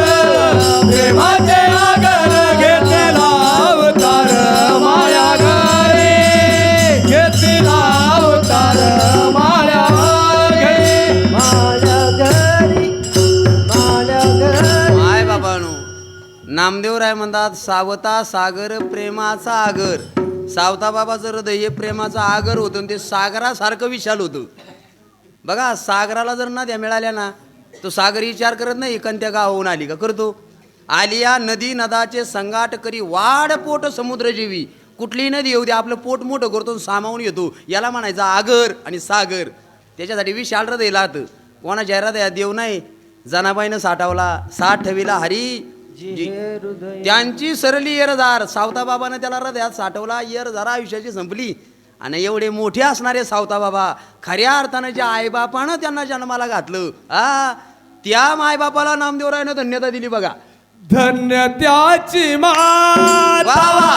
प्रेमाचे आगर. घेतला अवतार माझ्या घरी, घेतला अवतार माझ्या घरी.
माझ्या घरी, माझ्या घरी.
माय बाबानो, नामदेवराय म्हणतात सावता सागर प्रेमाचा आगर. सावता बाबाचं हृदय हे प्रेमाचं आगर होतं आणि ते सागरासारखं विशाल होतं. बघा सागराला जर नद्या मिळाल्या ना, तो सागर विचार करत नाही कोणत्या गावाहून आली का, करतो. आलिया नदी नदाचे संगाट करी वाढ पोट समुद्र जीवी. कुठलीही नदी येऊ दे, आपलं पोट मोठं करतो आणि सामावून येतो. याला म्हणायचं आगर आणि सागर. त्याच्यासाठी विशाल हृदय लात. कोणाच्या हृदयात देव नाही. जनाबाईनं साठवला, साठविला हरी जी. त्यांची सरली येरझार. सावताबाबानं त्याला हृदयात साठवला, येरझार आयुष्याची संपली. आणि एवढे मोठे असणारे सावताबाबा, खऱ्या अर्थानं ज्या आईबापानं त्यांना जन्माला घातलं, त्या मायबापाला नामदेवरायनं धन्यता दिली बघा.
धन्य त्याची माता,
वा वा.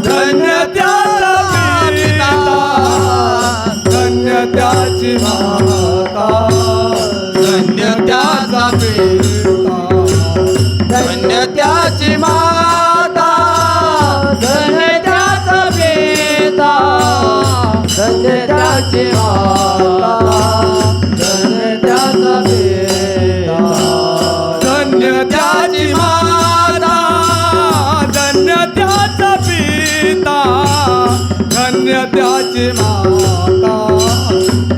धन्य त्याचा पिता, धन्य त्याची माता, धन्य त्याचा पिता,
धन्य त्याची माता, धन्य त्याचा पिता,
धन्य त्याची माता, धन्य त्याचा पिता,
धन्य त्याची माता, धन्य त्याचा पिता, धन्य त्याची माता,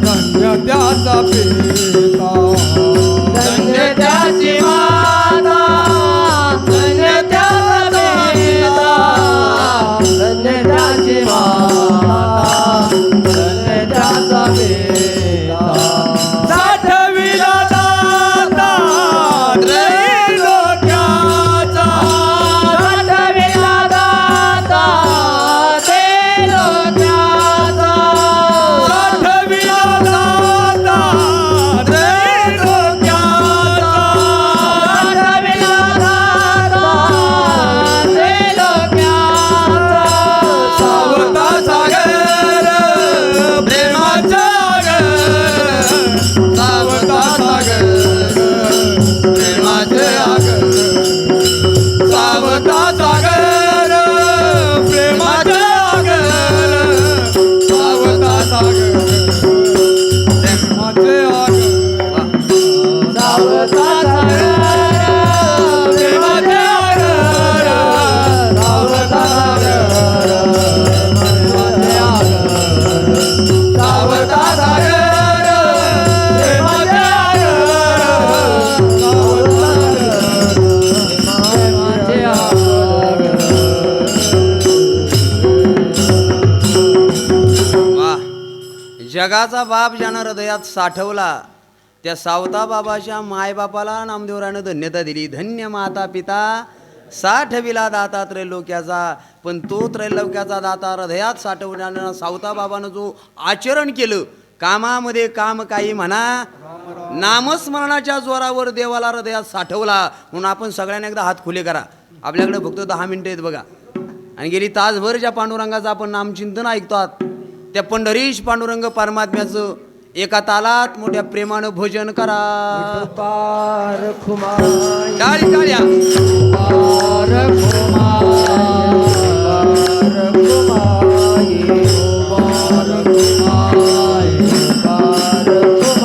धन्य त्याचा पिता,
धन्य त्याची माता, धन्य त्याचा पिता,
धन्य त्याची माता, धन्य त्याचा पिता.
साठविला दाता त्रैलोक्याचा,
साठविला दाता त्रैलोक्याचा,
साठविला दाता
सावता सागर
प्रेमाचे आगर
सावता सागर प्रेमाचे आगर सावता सागर प्रेमाचे आगर प्रेमाचे आगर
वा जगाचा बाप ज्यानं हृदयात साठवला त्या सावता बाबाच्या मायबापाला नामदेवरानं धन्यता दिली. धन्य माता पिता साठविला दाता त्रैलोक्याचा. पण तो त्रैलोक्याचा दाता हृदयात साठवण्यानं सावता बाबानं जो आचरण केलं, कामामध्ये काम काही म्हणा, नामस्मरणाच्या जोरावर देवाला हृदयात साठवला. म्हणून आपण सगळ्यांना एकदा हात खुले करा. आपल्याकडे फक्त 10 मिनिटं आहेत बघा. आणि गेली तासभर ज्या पांडुरंगाचं आपण नामचिंतन ऐकतात त्या पंढरीश पांडुरंग परमात्म्याचं एका तालात मोठ्या प्रेमानं भजन करा.
पार खुमाई
टाळी टाळ्या.
पार खुमाई पार खुमाई पार खुमाई पार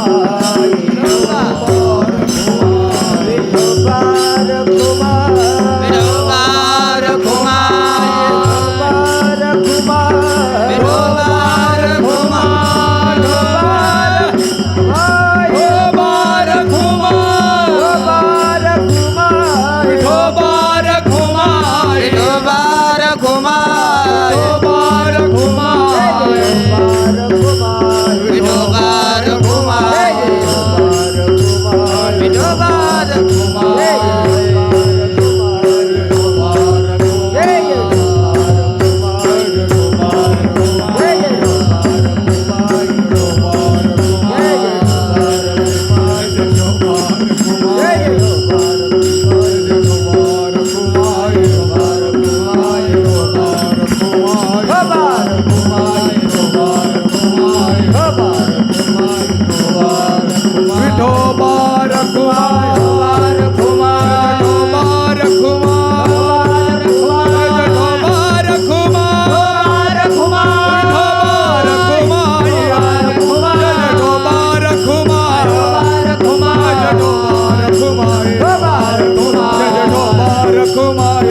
खुमाई पार खुमाई
विठोबार खुमाई,
पार खुमाई
विठोबार खुमाई,
विठोबार खुमाई विठोबार खुमाई
विठोबार खुमाई,
विठोबार खुमाई
विठोबार खुमाई, विठोबार
विठोबार खुमाई विठोबार खुमाई विठोबार खुमाई विठोबार खुमाई विठोबार खुमाई विठोबार खुमाई विठोबार खुमाई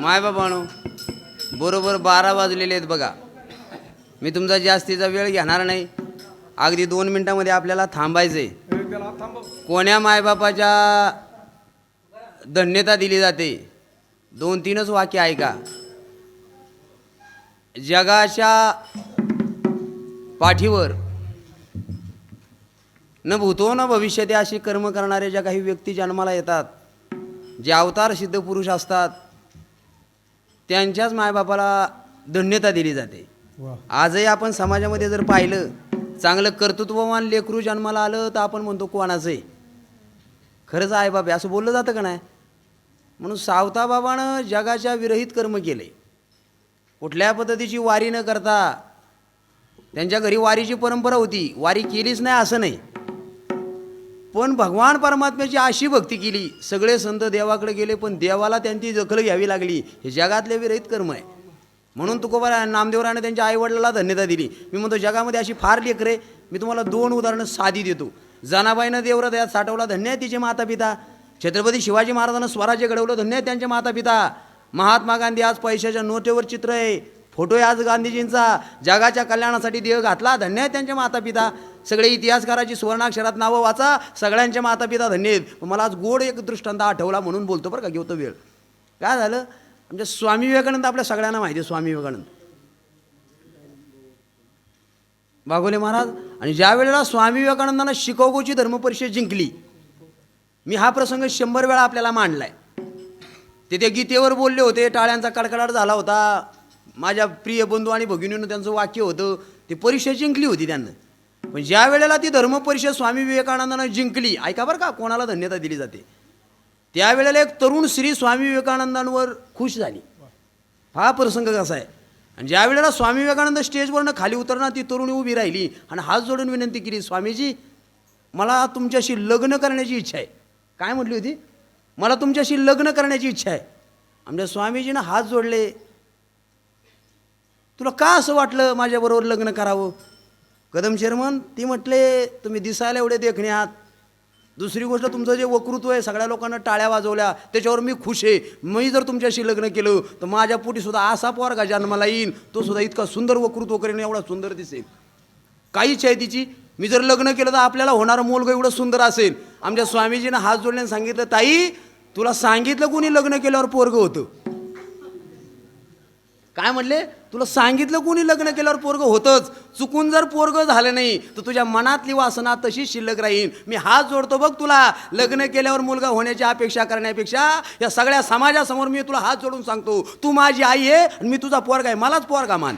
मायबाबांनो, बरोबर 12 वाजलेले आहेत बघा. मी तुमचा जास्तीचा वेळ घेणार नाही. अगदी 2 मिनिटामध्ये आपल्याला थांबायचे. कोण्या मायबापाच्या धन्यता दिली जाते? 2-3च वाक्य ऐका. जगाच्या पाठीवर न भूतो न भविष्यते अशी कर्म करणारे ज्या काही व्यक्ती जन्माला येतात, जे अवतार सिद्ध पुरुष असतात, त्यांच्याच मायबापाला धन्यता दिली जाते. आजही आपण समाजामध्ये जर पाहिलं, चांगलं कर्तृत्ववान लेकरू जन्माला आलं तर आपण म्हणतो कोणाचं आहे, खरंच आहे बाबा असं बोललं जातं का नाही? म्हणून सावता बाबानं जगाच्या विरहित कर्म केले. कुठल्या पद्धतीची वारी न करता, त्यांच्या घरी वारीची परंपरा होती, वारी केलीच नाही असं नाही, पण भगवान परमात्म्याची अशी भक्ती केली. सगळे संत देवाकडे गेले पण देवाला त्यांची दखल घ्यावी लागली. हे जगातले विरहित कर्म आहे. म्हणून तुकोबा नामदेवराने त्यांच्या आईवडिलाला धन्यता दिली. मी म्हणतो जगामध्ये अशी फार लेकरे. मी तुम्हाला 2 उदाहरणं साधी देतो. जनाबाईनं देवहृदयात साठवला, धन्य आहे तिचे माता पिता. छत्रपती शिवाजी महाराजांना स्वराज्य घडवलं, धन्य आहे त्यांचे माता पिता. महात्मा गांधी आज पैशाच्या नोटेवर चित्र आहे, फोटो आहे आज गांधीजींचा, जगाच्या कल्याणासाठी देह घातला, धन्य आहे त्यांचे मातापिता. सगळे इतिहासकाराची सुवर्णाक्षरात नावं वाचा, सगळ्यांचे मातापिता धन्य आहेत. मला आज गोड एक दृष्टांत आठवला म्हणून बोलतो बरं का, घेतो वेळ. काय झालं, म्हणजे स्वामी विवेकानंद आपल्या सगळ्यांना माहिती आहे. स्वामी विवेकानंद वाघोले महाराज. आणि ज्या वेळेला स्वामी विवेकानंदांना शिकागोची धर्मपरिषद जिंकली, मी हा प्रसंग 100 वेळा आपल्याला मांडलाय. ते गीतेवर बोलले होते, टाळ्यांचा कडकडाट झाला होता. माझ्या प्रिय बंधू आणि भगिनीनं त्यांचं वाक्य होतं, ते परीक्षा जिंकली होती त्यांना. पण ज्या वेळेला ती धर्मपरिषद स्वामी विवेकानंदांना जिंकली, ऐका बरं का कोणाला धन्यता दिली जाते, त्यावेळेला एक तरुण स्त्री स्वामी विवेकानंदांवर खुश झाली. हा प्रसंग कसा आहे. आणि ज्या वेळेला स्वामी विवेकानंद स्टेजवरनं खाली उतरणार, ती तरुणी उभी राहिली आणि हात जोडून विनंती केली, स्वामीजी मला तुमच्याशी लग्न करण्याची इच्छा आहे. काय म्हटली होती, मला तुमच्याशी लग्न करण्याची इच्छा आहे. आमच्या स्वामीजीनं हात जोडले, तुला का असं वाटलं माझ्याबरोबर लग्न करावं. कदम चेअरमन ती म्हटले, तुम्ही दिसायला एवढे देखणे आहात, दुसरी गोष्ट तुमचं जे वक्तृत्व आहे, सगळ्या लोकांना टाळ्या वाजवल्या, त्याच्यावर मी खुश आहे. मी जर तुमच्याशी लग्न केलं तर माझ्या पोटीसुद्धा असा पोरगा जन्माला येईल, तो सुद्धा इतका सुंदर वक्तृत्व करेन, एवढा सुंदर दिसेल. काहीच आहे तिची, मी जर लग्न केलं तर आपल्याला होणारं मुलगा एवढं सुंदर असेल. आमच्या स्वामीजीनं हात जोडल्याने सांगितलं, ताई तुला सांगितलं कोणी लग्न केल्यावर पोरगं होतं. काय म्हटले, तुला सांगितलं कोणी लग्न केल्यावर पोरगं होतंच. चुकून जर पोरगं झालं नाही तर तुझ्या मनातली वासना तशीच शिल्लक राहील. मी हात जोडतो बघ, तुला लग्न केल्यावर मुलगा होण्याची अपेक्षा करण्यापेक्षा या सगळ्या समाजासमोर मी तुला हात जोडून सांगतो, तू माझी आई आहे आणि मी तुझा पोरगा आहे, मलाच पोरगा मान.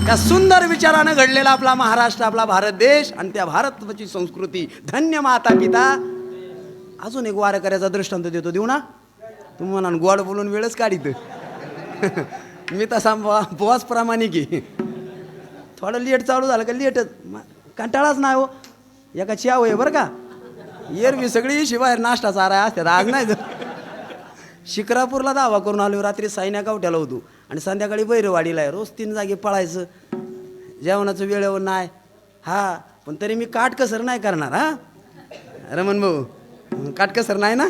त्या सुंदर विचारानं घडलेला आपला महाराष्ट्र, आपला भारत देश आणि त्या भारताची संस्कृती, धन्य माता पिता. अजून एक वारकऱ्याचा दृष्टांत देतो, देऊ ना. तुम्ही म्हणा गोड बोलून वेळच काढित. मी तसा बॉस प्रामाणिक आहे. थोडं लेट चालू झालं का लेटच, कंटाळाच नाही हो. एका चियाव आहे बरं का, एरवी सगळी शिवाय नाश्ता चारा असतात, आग नाही. शिक्रापूरला दावा करून आलो, रात्री सायन्या गावठ्याला होतो आणि संध्याकाळी बैरवाडीला आहे. रोज 3 जागी पळायचं, जेवणाचं वेळेवर नाही. हा पण तरी मी काटकसर नाही करणार. हा रमण भाऊ, काटकसर नाही ना.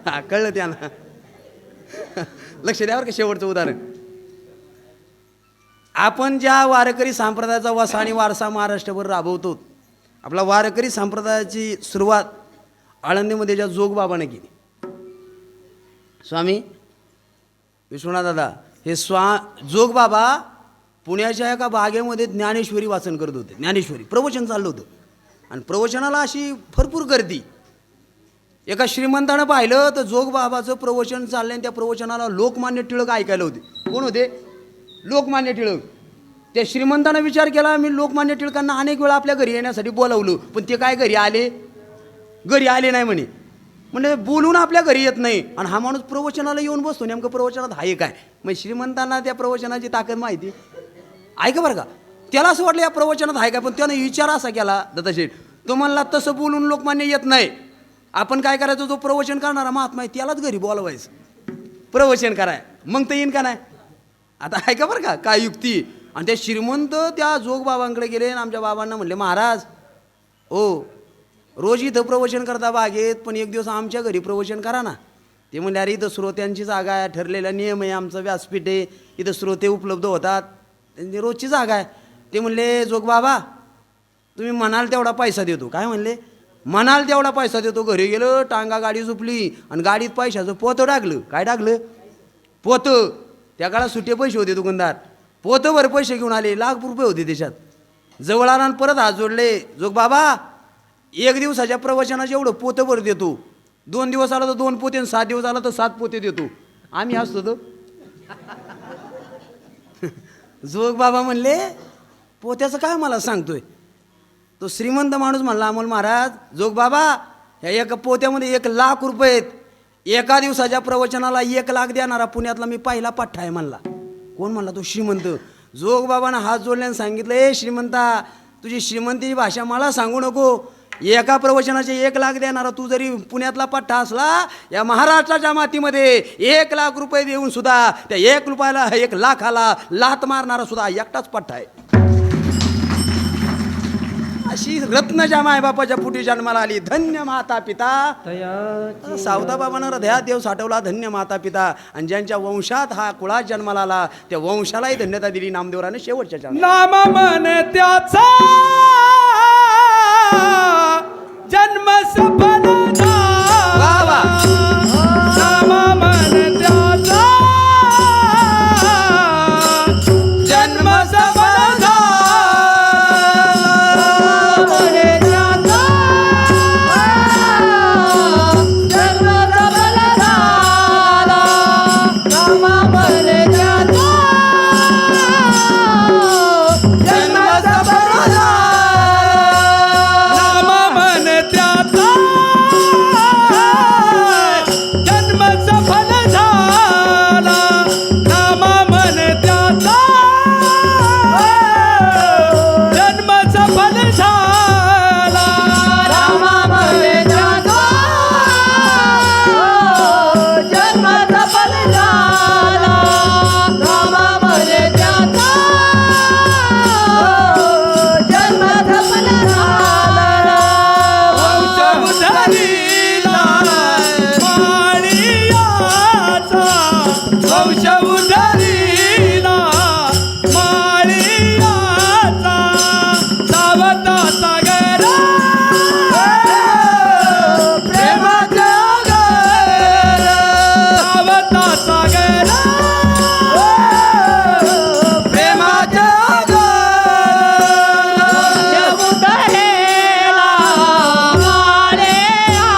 हा कळलं त्यांना. लक्ष द्यावर का शेवटचं उदाहरण. आपण ज्या वारकरी संप्रदायाचा वसा आणि वारसा महाराष्ट्रभर राबवतो, आपला वारकरी संप्रदायाची सुरुवात आळंदीमध्ये ज्या जोगबाबाने केली. स्वामी विश्वनाथ दादा हे जोगबाबा पुण्याच्या एका बागेमध्ये ज्ञानेश्वरी वाचन करत होते. ज्ञानेश्वरी प्रवचन चाललं होतं आणि प्रवचनाला अशी भरपूर गर्दी. एका श्रीमंतानं पाहिलं तर जोगबाबाचं प्रवचन चाललंय आणि त्या प्रवचनाला लोकमान्य टिळक ऐकायला होते. कोण होते, लोकमान्य टिळक. त्या श्रीमंतानं विचार केला, मी लोकमान्य टिळकांना अनेक वेळा आपल्या घरी येण्यासाठी बोलावलं, पण ते काय घरी आले नाही म्हणे. म्हणजे बोलून आपल्या घरी येत नाही आणि हा माणूस प्रवचनाला येऊन बसतो. नेमकं प्रवचनात आहे काय, मग श्रीमंतांना त्या प्रवचनाची ताकद माहिती. ऐका बरं का, त्याला असं वाटलं या प्रवचनात आहे काय, पण त्यानं विचार असा केला दत्ताशेठ, तो म्हणला तसं बोलून लोकमान्य येत नाही, आपण काय करायचं, जो प्रवचन करणारा महात्मा आहे त्यालाच घरी बोलवायचं प्रवचन कराय, मग तर येईन का नाही. आता ऐका बरं का काय युक्ती. आणि त्या श्रीमंत त्या जोगबाबांकडे गेले आणि आमच्या बाबांना म्हणले, महाराज ओ रोज इथं प्रवचन करता बागेत, पण एक दिवस आमच्या घरी प्रवचन करा ना. ते म्हणले, अरे इथं श्रोत्यांची जागा आहे, ठरलेला नियम आहे, आमचं व्यासपीठ आहे, इथं श्रोते उपलब्ध होतात, त्यांची रोजची जागा आहे. ते म्हणले, जोगबाबा तुम्ही म्हणाल तेवढा पैसा देतो. काय म्हणले, म्हणाल तेवढा पैसा देतो. घरी गेलं, टांगा गाडी झोपली आणि गाडीत पैशाचं पोतं टाकलं. काय टाकलं, पोतं. त्या काळात सुट्टे पैसे होते, दुकानदार पोतंभर पैसे घेऊन आले, ₹1,00,000 होते त्याच्यात. जवळ आला आणि परत हात जोडले, जोगबाबा 1 दिवसाच्या प्रवचनाचं एवढं पोतंभर देतो, 2 दिवस आला तर 2 पोते, 7 दिवस आला तर 7 पोते देतो. आम्ही असतो तो. जोगबाबा म्हणले, पोत्याचं काय मला सांगतोय. तो श्रीमंत माणूस म्हणला, अमोल महाराज, जोगबाबा ह्या एका पोत्यामध्ये ₹1,00,000 आहेत. एका दिवसाच्या प्रवचनाला 1,00,000 देणारा पुण्यातला मी पहिला पठ्ठा आहे म्हणला. कोण म्हणला, तो श्रीमंत. जोगबाबांना हात जोडल्याने सांगितलं, ए श्रीमंता, तुझी श्रीमंतीची भाषा मला सांगू नको. एका प्रवचनाचे 1,00,000 देणारा तू जरी पुण्यातला पठ्ठा असला, या महाराष्ट्राच्या मातीमध्ये ₹1,00,000 देऊन सुद्धा त्या 1 रुपयाला 1,00,000ला लात मारणारा सुद्धा एकटाच पठ्ठा आहे. अशी रत्नच्या मायबापाच्या पुटी जन्माला आली. धन्य माता पिता.
तयाची
सावता बाबांना हृदयात देव साठवला. धन्य माता पिता. आणि ज्यांच्या वंशात हा कुळात जन्माला आला त्या वंशालाही धन्यता दिली नामदेवराने शेवटच्या चरणात.
नाम मन त्याचा जन्म सफल
वा वा.
नाम मन त्याचा जन्म सफल
मने जाता जन्म सफल झाला. नामा मने जाता जन्म सफल झाला.
नाम मन त्याचा जन्म सफल झाला. नाम मन त्याचा जन्म सफल झाला.
रामा मने जाता जन्म सफल झाला. रामा मने जाता जन्म सफल झाला.
वंश उधळीला माळियाचा. वंश उधळीला माळियाचा. सावता सागर
प्रेमाचा घर
सावता सागर
प्रेमाचा उदरेला माळेआचा.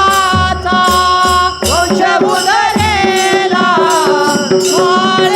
वंश उदरेला माळेआचा.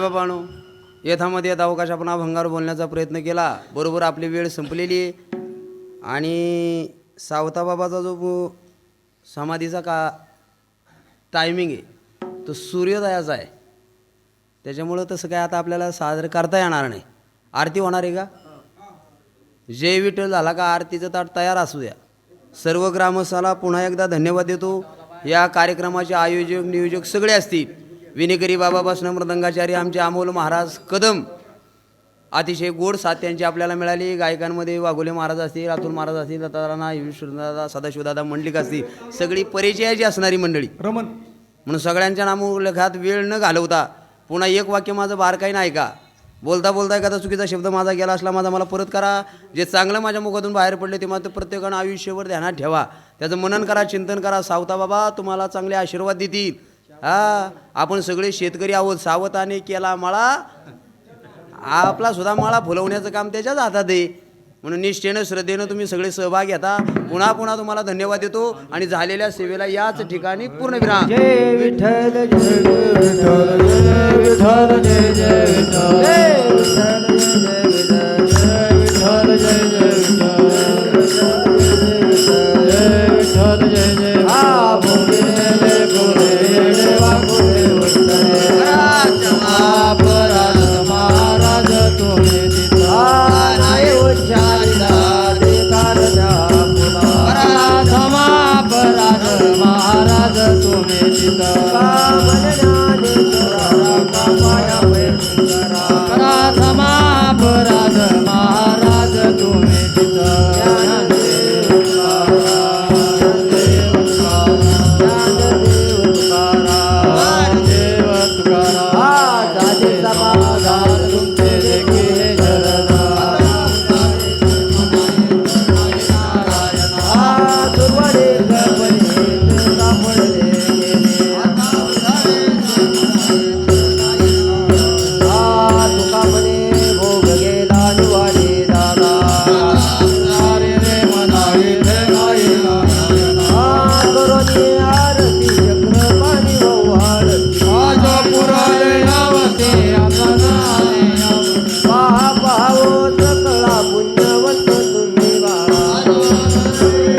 मायबापानो, यथामध्ये येत अवकाश आपण अभंगावर बोलण्याचा प्रयत्न केला. बरोबर आपली वेळ संपलेली आहे आणि सावताबाबाचा जो समाधीचा टायमिंग आहे तो सूर्योदयाचा आहे. त्याच्यामुळं तसं काय आता आपल्याला सादर करता येणार नाही. आरती होणार आहे का? जय विठ्ठल झाला का आरतीचं ताट तयार असू द्या. सर्व ग्रामस्थाला पुन्हा एकदा धन्यवाद देतो. या कार्यक्रमाचे आयोजक नियोजक सगळे असतील. विनेकरी बाबापासून मृदंगाचार्य आमचे अमोल महाराज कदम, अतिशय गोड साथ त्यांची आपल्याला मिळाली. गायकांमध्ये वाघोले महाराज असतील, अतुल महाराज असतील, दत्ताराणा, विष्णुदादा, सदाशिवदादा मंडलिक असतील. सगळी परिचयाची असणारी मंडळी.
रमण
म्हणून सगळ्यांच्या नामोल्लेखात वेळ न घालवता पुन्हा एक वाक्य माझं बारकाईनं ऐका. बोलता बोलता एखादा चुकीचा शब्द माझा गेला असला माझा मला परत करा. जे चांगलं माझ्या मुखातून बाहेर पडले ते मात्र प्रत्येकानं आयुष्यभर ध्यानात ठेवा. त्याचं मनन करा, चिंतन करा. सावता बाबा तुम्हाला चांगले आशीर्वाद देतील. आपण सगळे शेतकरी आहोत. सावताने केला मळा, आपला सुद्धा मळा फुलवण्याचं काम त्याच्याच हातात आहे. म्हणून निष्ठेनं श्रद्धेनं तुम्ही सगळे सहभाग घेता. पुन्हा पुन्हा तुम्हाला धन्यवाद देतो आणि झालेल्या सेवेला याच ठिकाणी पूर्ण विराम.
जय विठ्ठल जय विठ्ठल जय विठ्ठल जय जय विठ्ठल जय विठ्ठल जय जय विठ्ठल जय विठ्ठल जय जय हा बोले देवा बोले अपराध महाराज तुम्ही तिथं नाही उच्चारिला ते कारण्या अपराध महाराज तुम्ही तिथं